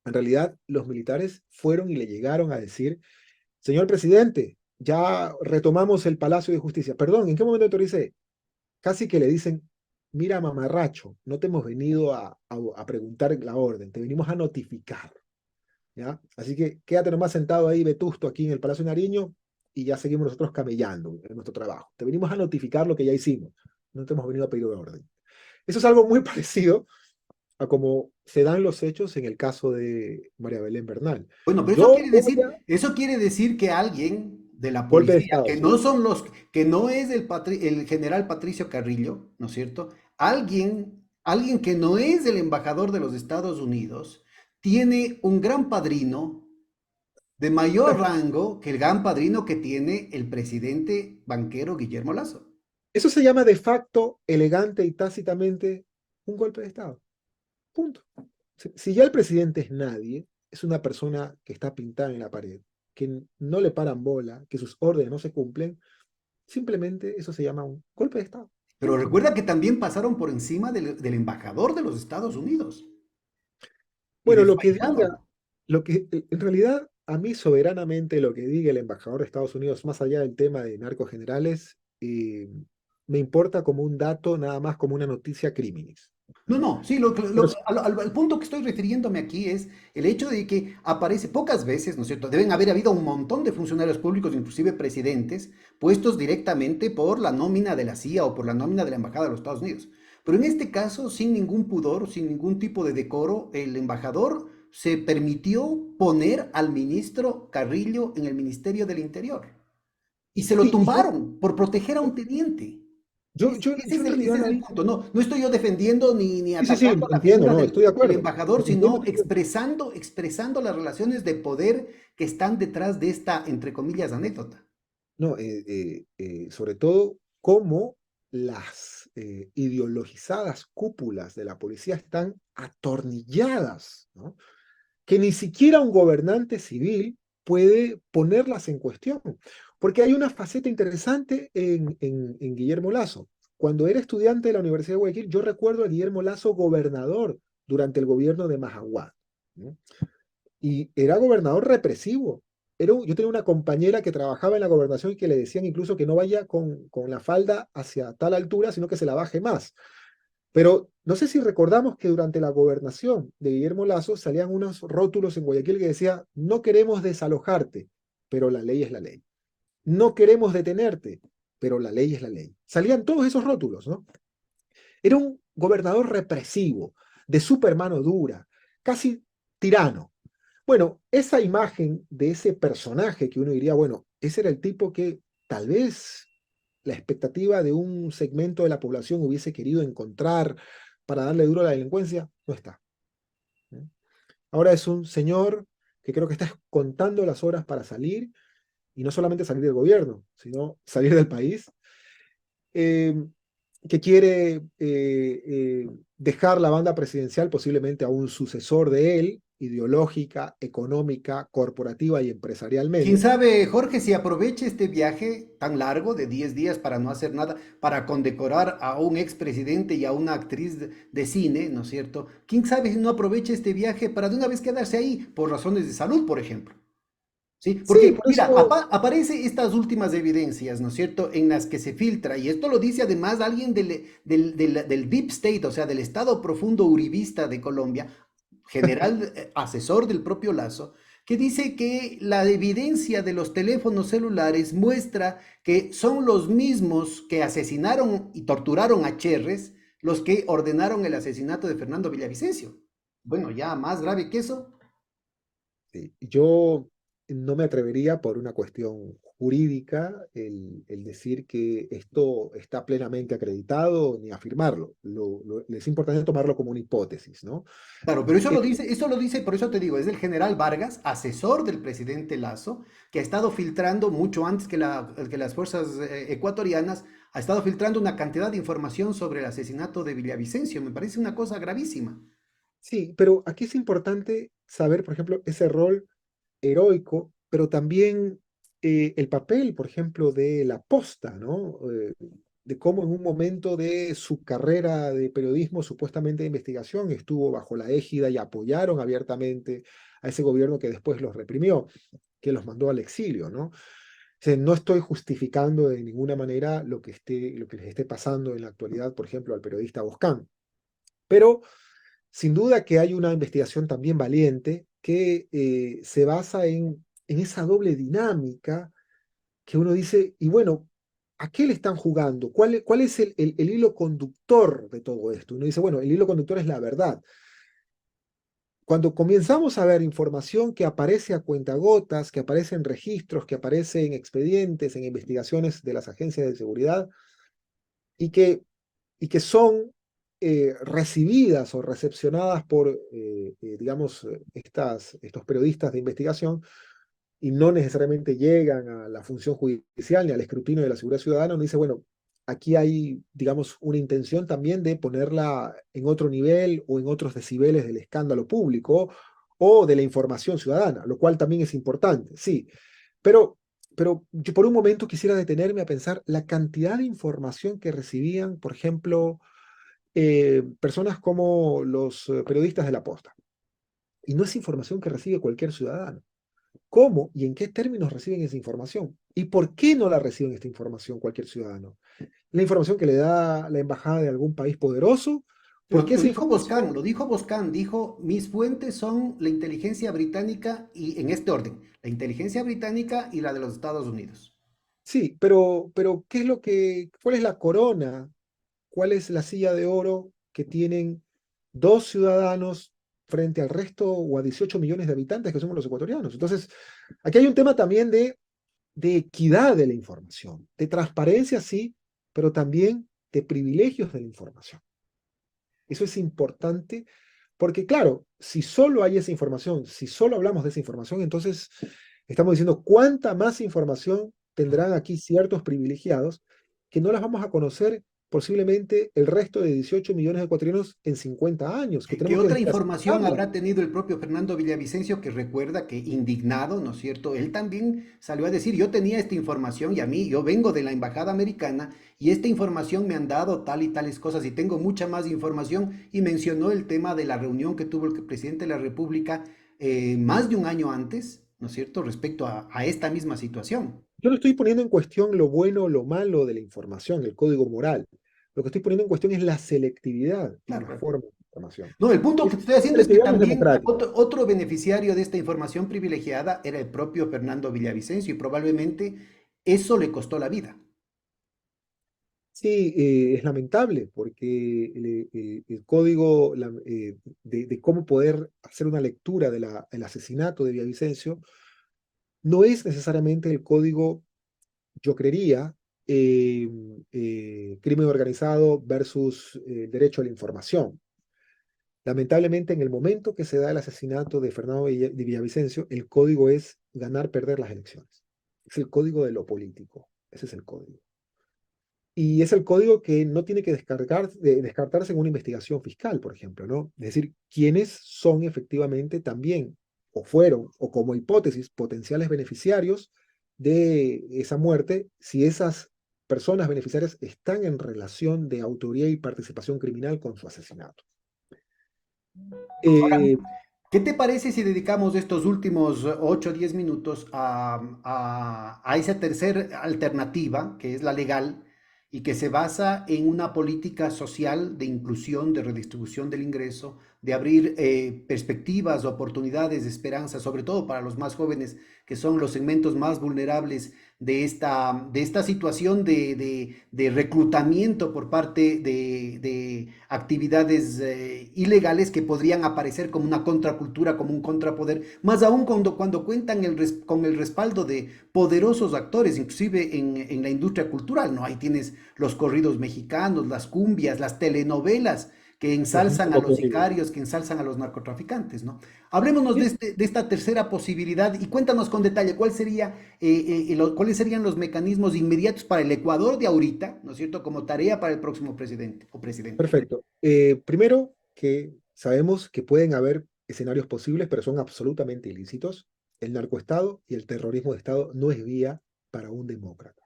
En realidad, los militares fueron y le llegaron a decir, señor presidente, ya retomamos el Palacio de Justicia. Perdón, ¿en qué momento autoricé? Casi que le dicen, mira mamarracho, no te hemos venido a preguntar la orden, te venimos a notificar, ¿ya? Así que quédate nomás sentado ahí, vetusto, aquí en el Palacio de Nariño, y ya seguimos nosotros camellando en nuestro trabajo. Te venimos a notificar lo que ya hicimos, no te hemos venido a pedir orden. Eso es algo muy parecido a cómo se dan los hechos en el caso de María Belén Bernal. Bueno, pero Yo voy a eso quiere decir que alguien de la golpe de policía, Estado, que sí. no son los, que no es el general Patricio Carrillo, ¿no es cierto? Alguien que no es el embajador de los Estados Unidos, tiene un gran padrino de mayor rango que el gran padrino que tiene el presidente banquero Guillermo Lazo. Eso se llama de facto, elegante y tácitamente un golpe de Estado. Punto. Si ya el presidente es nadie, es una persona que está pintada en la pared, que no le paran bola, que sus órdenes no se cumplen, simplemente eso se llama un golpe de Estado. Pero Punto. recuerda que también pasaron por encima del embajador de los Estados Unidos y Bueno, de lo su que diga, ahijado. lo que en realidad a mí soberanamente lo que diga el embajador de Estados Unidos, más allá del tema de narcos generales, me importa como un dato, nada más como una noticia criminis. No, no, sí, Pero al punto que estoy refiriéndome aquí es el hecho de que aparece pocas veces, ¿no es cierto? Deben haber habido un montón de funcionarios públicos, inclusive presidentes, puestos directamente por la nómina de la CIA o por la nómina de la Embajada de los Estados Unidos. Pero en este caso, sin ningún pudor, sin ningún tipo de decoro, el embajador se permitió poner al ministro Carrillo en el Ministerio del Interior. Y se lo sí, y tumbaron por proteger a un teniente. yo en Ese realidad es el ahí, punto. No, no estoy yo defendiendo ni sí, sí, sí, atacando la entiendo, figura no, estoy de del acuerdo. embajador, Entiendo, sino te entiendo. expresando las relaciones de poder que están detrás de esta, entre comillas, anécdota. No, sobre todo cómo las ideologizadas cúpulas de la policía están atornilladas, ¿no? Que ni siquiera un gobernante civil puede ponerlas en cuestión. Porque hay una faceta interesante en Guillermo Lazo. Cuando era estudiante de la Universidad de Guayaquil, yo recuerdo a Guillermo Lazo gobernador durante el gobierno de Mahahuat, ¿no? Y era gobernador represivo. Yo tenía una compañera que trabajaba en la gobernación y que le decían incluso que no vaya con la falda hacia tal altura, sino que se la baje más. Pero no sé si recordamos que durante la gobernación de Guillermo Lazo salían unos rótulos en Guayaquil que decía, no queremos desalojarte, pero la ley es la ley. No queremos detenerte, pero la ley es la ley. Salían todos esos rótulos, ¿no? Era un gobernador represivo, de super mano dura, casi tirano. Bueno, esa imagen de ese personaje que uno diría, bueno, ese era el tipo que tal vez la expectativa de un segmento de la población hubiese querido encontrar para darle duro a la delincuencia, no está. ¿No? Ahora es un señor que creo que está contando las horas para salir, y no solamente salir del gobierno, sino salir del país, eh, que quiere dejar la banda presidencial posiblemente a un sucesor de él, ideológica, económica, corporativa y Quién empresarialmente. sabe, Jorge, si aproveche este viaje tan largo de 10 días para no hacer nada, para condecorar a un expresidente y a una actriz de cine, ¿no es cierto? Quién sabe si no aproveche este viaje para de una vez quedarse ahí, por razones de salud, por ejemplo. ¿Sí? Sí, Porque, por mira, eso, aparece estas últimas evidencias, ¿no es cierto?, en las que se filtra, y esto lo dice además alguien del Deep State, o sea, del Estado profundo uribista de Colombia, general asesor del propio Lazo, que dice que la evidencia de los teléfonos celulares muestra que son los mismos que asesinaron y torturaron a Cherres los que ordenaron el asesinato de Fernando Villavicencio. Bueno, ya más grave que eso. sí, yo no me atrevería por una cuestión jurídica el decir que esto está plenamente acreditado ni afirmarlo. Es importante tomarlo como una hipótesis, ¿no? Claro, pero Eh, eso lo dice, por eso te digo, es el general Vargas, asesor del presidente Lazo, que ha estado filtrando mucho antes que las fuerzas ecuatorianas, ha estado filtrando una cantidad de información sobre el asesinato de Villavicencio. Me parece una cosa gravísima. sí, pero aquí es importante saber, por ejemplo, ese rol heroico, pero también el papel, por ejemplo, de la posta, ¿no? De cómo en un momento de su carrera de periodismo, supuestamente de investigación, estuvo bajo la égida y apoyaron abiertamente a ese gobierno que después los reprimió, que los mandó al exilio, ¿no? O sea, no estoy justificando de ninguna manera lo que les esté pasando en la actualidad, por ejemplo, al periodista Boscán, pero sin duda que hay una investigación también valiente que se basa en esa doble dinámica que uno dice, y bueno, ¿a qué le están jugando? ¿Cuál es el hilo conductor de todo esto? Uno dice, bueno, el hilo conductor es la verdad. Cuando comenzamos a ver información que aparece a cuentagotas, que aparece en registros, que aparece en expedientes, en investigaciones de las agencias de seguridad, y que y que son recibidas o recepcionadas por, digamos, estos periodistas de investigación y no necesariamente llegan a la función judicial ni al escrutinio de la seguridad ciudadana, uno dice, bueno, aquí hay, digamos, una intención también de ponerla en otro nivel o en otros decibeles del escándalo público o de la información ciudadana, lo cual también es importante, sí, pero yo por un momento quisiera detenerme a pensar la cantidad de información que recibían, por ejemplo, personas como los periodistas de la Posta. Y no es información que recibe cualquier ciudadano. ¿Cómo y en qué términos reciben esa información? ¿Y por qué no la reciben esta información cualquier ciudadano? ¿La información que le da la embajada de algún país poderoso? Porque esa información, Lo dijo Boscan, dijo, mis fuentes son la inteligencia británica y en este orden, la inteligencia británica y la de los Estados Unidos. sí, pero ¿qué es cuál es la corona? ¿Cuál es la silla de oro que tienen dos ciudadanos frente al resto o a 18 millones de habitantes que somos los ecuatorianos? Entonces, aquí hay un tema también de equidad de la información, de transparencia, sí, pero también de privilegios de la información. Eso es importante porque, claro, si solo hay esa información, si solo hablamos de esa información, entonces estamos diciendo cuánta más información tendrán aquí ciertos privilegiados que no las vamos a conocer posiblemente el resto de 18 millones de ecuatorianos en 50 años, que ¿Qué tenemos que otra información desclasificarla. habrá tenido el propio Fernando Villavicencio que recuerda que indignado, ¿no es cierto? Él también salió a decir, yo tenía esta información y a mí, yo vengo de la embajada americana y esta información me han dado tal y tales cosas y tengo mucha más información y mencionó el tema de la reunión que tuvo el presidente de la República más de un año antes, ¿no es cierto?, respecto a esta misma situación. Yo no estoy poniendo en cuestión lo bueno o lo malo de la información, el código moral. Lo que estoy poniendo en cuestión es la selectividad en Claro. la forma de información. No, el punto que Esa te estoy haciendo es que selectividad no es también democrática. otro beneficiario de esta información privilegiada era el propio Fernando Villavicencio y probablemente eso le costó la vida. Sí, es lamentable porque el código de cómo poder hacer una lectura del asesinato de Villavicencio no es necesariamente el código, yo creería, eh, crimen organizado versus derecho a la información. Lamentablemente, en el momento que se da el asesinato de Fernando de Villavicencio, el código es ganar, perder las elecciones. Es el código de lo político. Ese es el código. Y es el código que no tiene que descartarse en una investigación fiscal, por ejemplo, ¿no? Es decir, quiénes son efectivamente también, o fueron, o como hipótesis, potenciales beneficiarios de esa muerte, si esas personas beneficiarias están en relación de autoría y participación criminal con su asesinato. Ahora, Eh, ¿qué te parece si dedicamos estos últimos 8 o 10 minutos a esa tercera alternativa, que es la legal, y que se basa en una política social de inclusión, de redistribución del ingreso, de abrir perspectivas, oportunidades, esperanzas, sobre todo para los más jóvenes, que son los segmentos más vulnerables de esta situación de reclutamiento por parte de actividades ilegales que podrían aparecer como una contracultura, como un contrapoder, más aún cuando cuentan con el respaldo de poderosos actores, inclusive en la industria cultural, ¿no? Ahí tienes los corridos mexicanos, las cumbias, las telenovelas que es muy ensalzan a los ocurrido. sicarios, que ensalzan a los narcotraficantes, ¿no? Hablémonos de esta tercera posibilidad y cuéntanos con detalle cuáles serían los mecanismos inmediatos para el Ecuador de ahorita, ¿no es cierto?, como tarea para el próximo presidente o presidenta. Perfecto. Primero, que sabemos que pueden haber escenarios posibles, pero son absolutamente ilícitos. El narcoestado y el terrorismo de Estado no es vía para un demócrata.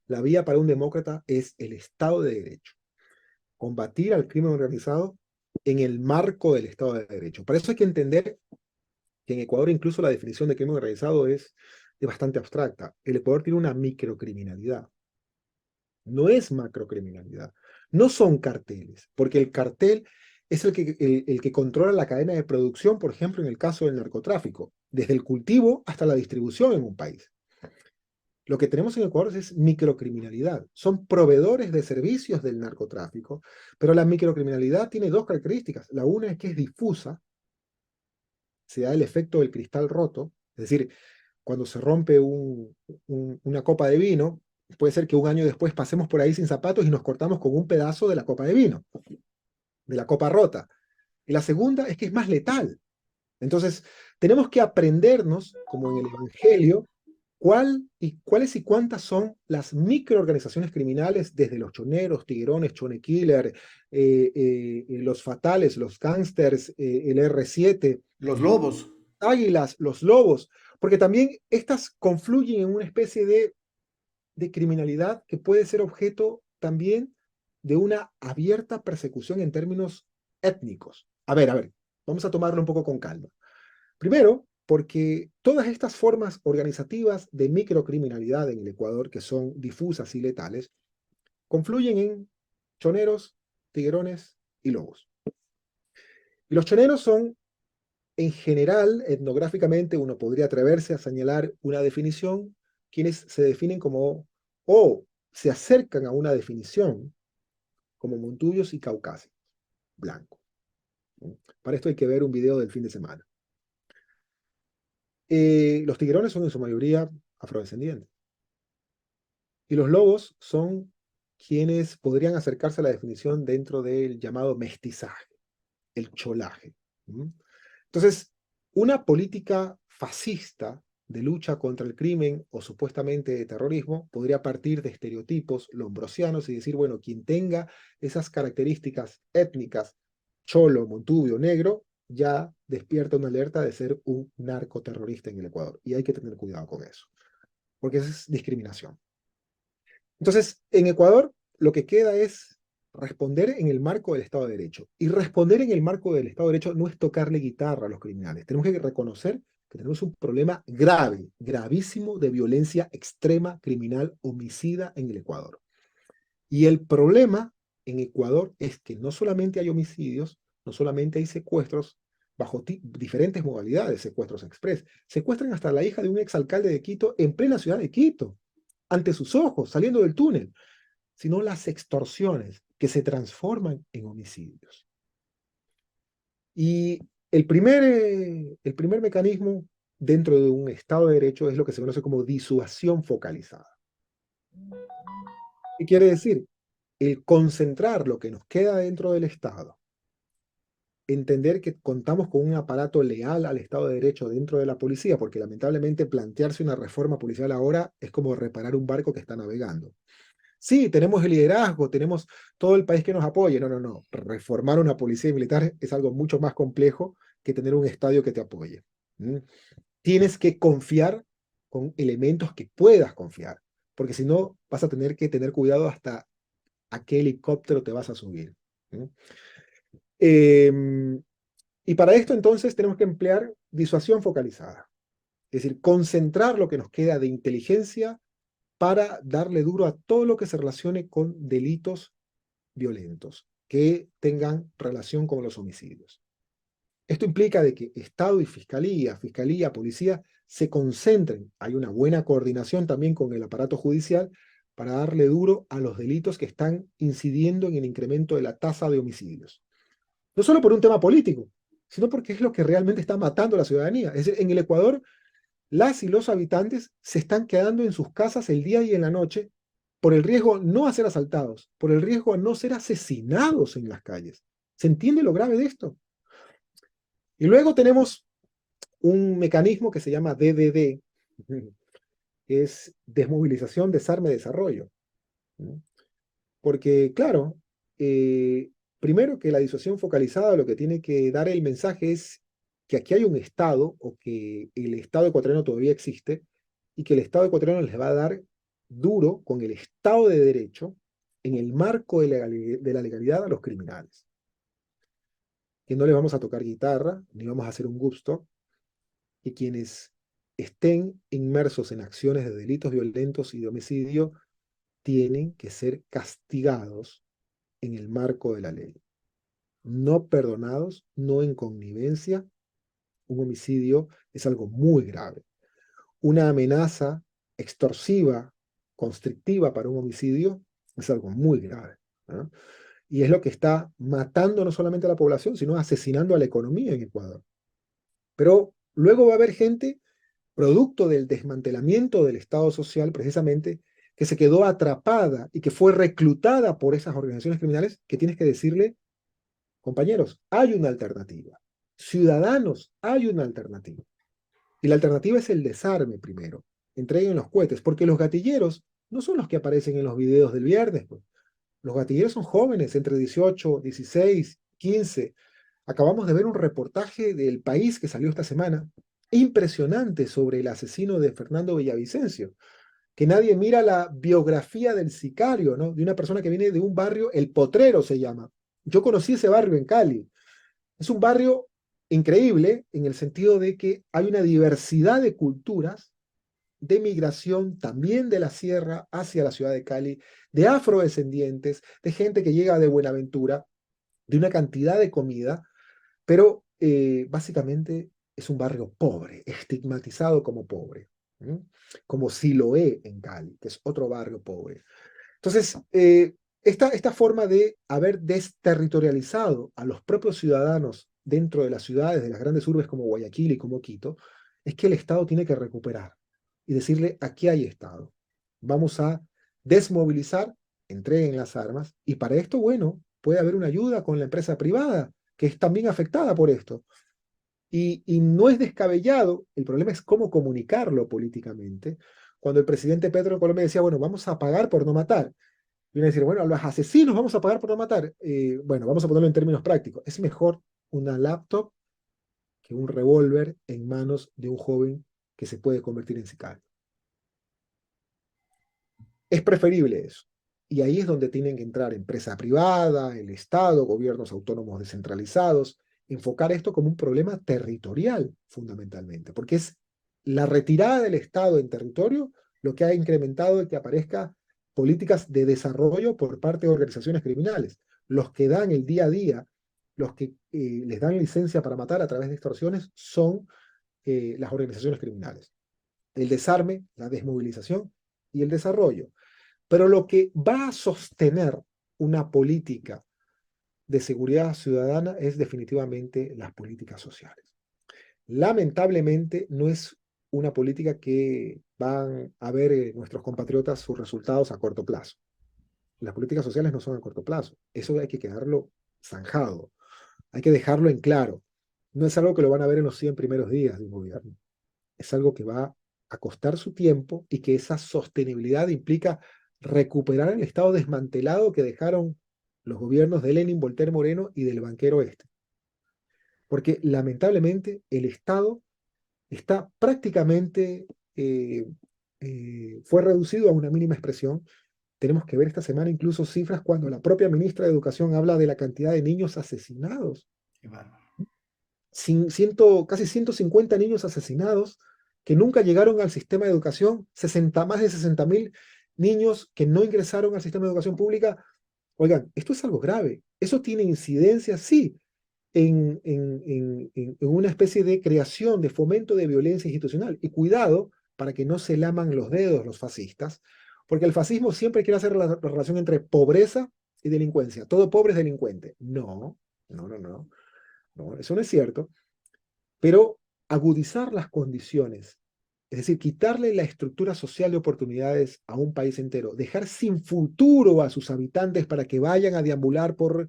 La vía para un demócrata es el Estado de Derecho, combatir al crimen organizado en el marco del Estado de Derecho. Para eso hay que entender que en Ecuador incluso la definición de crimen organizado es bastante abstracta. El Ecuador tiene una microcriminalidad, no es macrocriminalidad. No son carteles, porque el cartel es el que controla la cadena de producción, por ejemplo, en el caso del narcotráfico, desde el cultivo hasta la distribución en un país. Lo que tenemos en Ecuador es microcriminalidad. Son proveedores de servicios del narcotráfico, pero la microcriminalidad tiene dos características. La una es que es difusa, se da el efecto del cristal roto, es decir, cuando se rompe una copa de vino, puede ser que un año después pasemos por ahí sin zapatos y nos cortamos con un pedazo de la copa de vino, de la copa rota. Y la segunda es que es más letal. Entonces, tenemos que aprendernos, como en el Evangelio, cuáles y cuántas son las microorganizaciones criminales, desde los choneros, tiguerones, chone killer, los fatales, los gángsters, el R7, Los lobos. águilas, los lobos, porque también estas confluyen en una especie de criminalidad que puede ser objeto también de una abierta persecución en términos étnicos. A ver, vamos a tomarlo un poco con calma. Primero, porque todas estas formas organizativas de microcriminalidad en el Ecuador, que son difusas y letales, confluyen en choneros, tiguerones y lobos. Y los choneros son, en general, etnográficamente, uno podría atreverse a señalar una definición, quienes se definen como, o se acercan a una definición, como montubios y caucásicos, blancos. Para esto hay que ver un video del fin de semana. Los tiguerones son en su mayoría afrodescendientes. Y los lobos son quienes podrían acercarse a la definición dentro del llamado mestizaje, el cholaje. Entonces, una política fascista de lucha contra el crimen o supuestamente de terrorismo podría partir de estereotipos lombrosianos y decir, bueno, quien tenga esas características étnicas, cholo, montubio, negro, ya despierta una alerta de ser un narcoterrorista en el Ecuador. Y hay que tener cuidado con eso, porque eso es discriminación. Entonces, en Ecuador, lo que queda es responder en el marco del Estado de Derecho. Y responder en el marco del Estado de Derecho no es tocarle guitarra a los criminales. Tenemos que reconocer que tenemos un problema grave, gravísimo de violencia extrema, criminal, homicida en el Ecuador. Y el problema en Ecuador es que no solamente hay homicidios, no solamente hay secuestros bajo diferentes modalidades, secuestros express, secuestran hasta la hija de un exalcalde de Quito en plena ciudad de Quito, ante sus ojos, saliendo del túnel. sino las extorsiones que se transforman en homicidios. Y el primer mecanismo dentro de un Estado de Derecho es lo que se conoce como disuasión focalizada. ¿Qué quiere decir? El concentrar lo que nos queda dentro del Estado, entender que contamos con un aparato leal al Estado de Derecho dentro de la policía, porque lamentablemente plantearse una reforma policial ahora es como reparar un barco que está navegando. Sí, tenemos el liderazgo, tenemos todo el país que nos apoye. No, no, no. Reformar una policía militar es algo mucho más complejo que tener un estadio que te apoye. ¿Mm? Tienes que confiar con elementos que puedas confiar, porque si no, vas a tener que tener cuidado hasta a qué helicóptero te vas a subir. ¿Mm? Em, y para esto entonces tenemos que emplear disuasión focalizada, es decir, concentrar lo que nos queda de inteligencia para darle duro a todo lo que se relacione con delitos violentos que tengan relación con los homicidios. Esto implica de que Estado y Fiscalía, Policía se concentren. Hay una buena coordinación también con el aparato judicial para darle duro a los delitos que están incidiendo en el incremento de la tasa de homicidios. No solo por un tema político, sino porque es lo que realmente está matando a la ciudadanía. Es decir, en el Ecuador, las y los habitantes se están quedando en sus casas el día y en la noche por el riesgo no a ser asaltados, por el riesgo a no ser asesinados en las calles. ¿Se entiende lo grave de esto? Y luego tenemos un mecanismo que se llama DDD, que es desmovilización, desarme, desarrollo. Porque, claro, eh, primero que la disuasión focalizada lo que tiene que dar el mensaje es que aquí hay un Estado o que el Estado ecuatoriano todavía existe y que el Estado ecuatoriano les va a dar duro con el Estado de Derecho en el marco de la legalidad a los criminales. Que no les vamos a tocar guitarra, ni vamos a hacer un gusto, que quienes estén inmersos en acciones de delitos violentos y de homicidio tienen que ser castigados en el marco de la ley. No perdonados, no en connivencia. Un homicidio es algo muy grave. Una amenaza extorsiva, constrictiva para un homicidio es algo muy grave, ¿no? Y es lo que está matando no solamente a la población, sino asesinando a la economía en Ecuador. Pero luego va a haber gente, producto del desmantelamiento del Estado social, precisamente, que se quedó atrapada y que fue reclutada por esas organizaciones criminales, que tienes que decirle: compañeros, hay una alternativa. Ciudadanos, hay una alternativa. Y la alternativa es el desarme primero. Entreguen los cohetes, porque los gatilleros no son los que aparecen en los videos del viernes, pues. Los gatilleros son jóvenes, entre 18, 16, 15. Acabamos de ver un reportaje del País que salió esta semana, impresionante, sobre el asesino de Fernando Villavicencio, que nadie mira la biografía del sicario, ¿no? De una persona que viene de un barrio, El Potrero se llama. Yo conocí ese barrio en Cali. Es un barrio increíble en el sentido de que hay una diversidad de culturas, de migración también de la sierra hacia la ciudad de Cali, de afrodescendientes, de gente que llega de Buenaventura, de una cantidad de comida, pero básicamente es un barrio pobre, estigmatizado como pobre, ¿m? Como Siloé en Cali, que es otro barrio pobre. Entonces, esta forma de haber desterritorializado a los propios ciudadanos dentro de las ciudades, de las grandes urbes como Guayaquil y como Quito, es que el Estado tiene que recuperar y decirle: aquí hay Estado. Vamos a desmovilizar, entreguen las armas, y para esto, bueno, puede haber una ayuda con la empresa privada, que es también afectada por esto. Y no es descabellado, el problema es cómo comunicarlo políticamente. Cuando el presidente Petro de Colombia decía: bueno, vamos a pagar por no matar. Viene a decir: bueno, a los asesinos vamos a pagar por no matar. Bueno, vamos a ponerlo en términos prácticos. Es mejor una laptop que un revólver en manos de un joven que se puede convertir en sicario. Es preferible eso. Y ahí es donde tienen que entrar empresa privada, el Estado, gobiernos autónomos descentralizados, enfocar esto como un problema territorial, fundamentalmente, porque es la retirada del Estado en territorio lo que ha incrementado el que aparezca políticas de desarrollo por parte de organizaciones criminales. Los que dan el día a día, los que les dan licencia para matar a través de extorsiones son las organizaciones criminales. El desarme, la desmovilización y el desarrollo. Pero lo que va a sostener una política de seguridad ciudadana es definitivamente las políticas sociales. Lamentablemente no es una política que van a ver nuestros compatriotas sus resultados a corto plazo. Las políticas sociales no son a corto plazo. Eso hay que quedarlo zanjado. Hay que dejarlo en claro. No es algo que lo van a ver en los 100 primeros días de un gobierno. Es algo que va a costar su tiempo y que esa sostenibilidad implica recuperar el estado desmantelado que dejaron los gobiernos de Lenin, Voltaire Moreno y del banquero este. Porque lamentablemente el Estado está prácticamente, eh, fue reducido a una mínima expresión. Tenemos que ver esta semana incluso cifras cuando la propia ministra de Educación habla de la cantidad de niños asesinados. Qué bárbaro. Casi 150 niños asesinados que nunca llegaron al sistema de educación, más de 60.000 niños que no ingresaron al sistema de educación pública. Oigan, esto es algo grave. Eso tiene incidencia, sí, en una especie de creación, de fomento de violencia institucional. Y cuidado para que no se laman los dedos los fascistas, porque el fascismo siempre quiere hacer la relación entre pobreza y delincuencia. Todo pobre es delincuente. No, no, no, no. No, eso no es cierto, pero agudizar las condiciones, es decir, quitarle la estructura social de oportunidades a un país entero, dejar sin futuro a sus habitantes para que vayan a deambular por,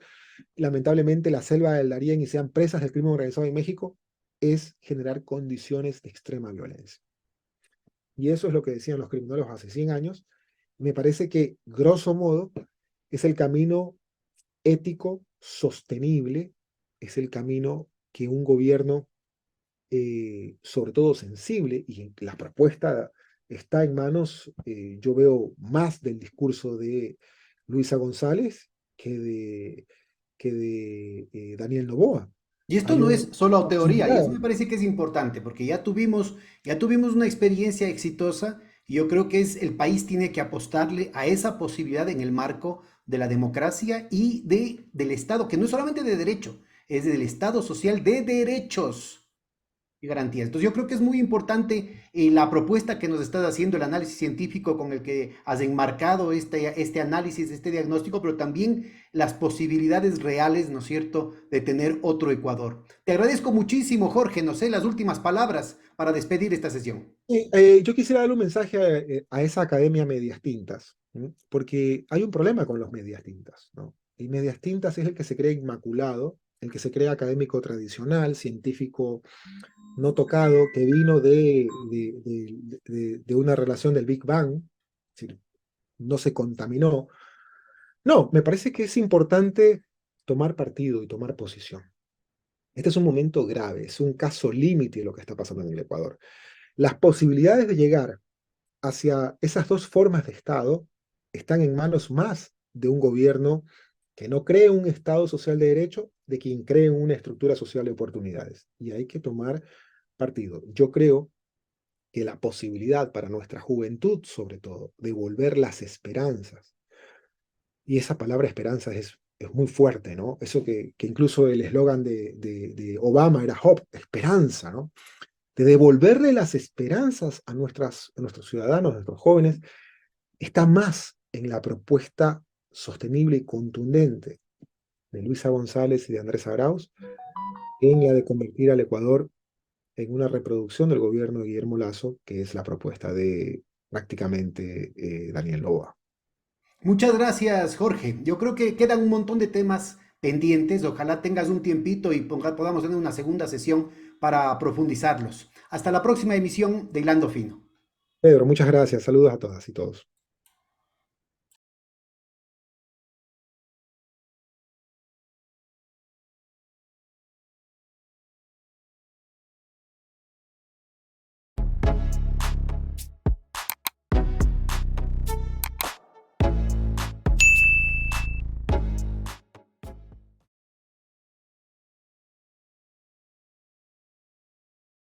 lamentablemente, la selva del Darién y sean presas del crimen organizado en México, es generar condiciones de extrema violencia. Y eso es lo que decían los criminólogos hace 100 años. Me parece que, grosso modo, es el camino ético, sostenible, es el camino que un gobierno, sobre todo sensible, y la propuesta está en manos, yo veo más del discurso de Luisa González que de Daniel Noboa. Y esto Hay no es un solo teoría, y eso proximidad. me parece que es importante, porque ya tuvimos una experiencia exitosa, y yo creo que el país tiene que apostarle a esa posibilidad en el marco de la democracia y del Estado, que no es solamente de derecho, es del Estado social de derechos y garantías. Entonces yo creo que es muy importante la propuesta que nos estás haciendo, el análisis científico con el que has enmarcado este análisis, este diagnóstico, pero también las posibilidades reales, ¿no es cierto?, de tener otro Ecuador. Te agradezco muchísimo, Jorge, no sé, las últimas palabras para despedir esta sesión. Y, yo quisiera darle un mensaje a esa academia medias tintas, ¿m? Porque hay un problema con los medias tintas, ¿no? El medias tintas es el que se cree inmaculado, el que se cree académico tradicional, científico no tocado, que vino de una relación del Big Bang, es decir, no se contaminó. No, me parece que es importante tomar partido y tomar posición. Este es un momento grave, es un caso límite lo que está pasando en el Ecuador. Las posibilidades de llegar hacia esas dos formas de Estado están en manos más de un gobierno que no cree un Estado social de derecho, de quien cree en una estructura social de oportunidades. Y hay que tomar partido. Yo creo que la posibilidad para nuestra juventud, sobre todo, de volver las esperanzas, y esa palabra esperanza es muy fuerte, ¿no? Eso que incluso el eslogan de Obama era Hope, esperanza, ¿no? De devolverle las esperanzas a nuestros ciudadanos, a nuestros jóvenes, está más en la propuesta sostenible y contundente de Luisa González y de Andrés Arauz que en la de convertir al Ecuador en una reproducción del gobierno de Guillermo Lasso, que es la propuesta de prácticamente Daniel Noboa. Muchas gracias, Jorge. Yo creo que quedan un montón de temas pendientes. Ojalá tengas un tiempito y podamos tener una segunda sesión para profundizarlos. Hasta la próxima emisión de Hilando Fino. Pedro, muchas gracias. Saludos a todas y todos.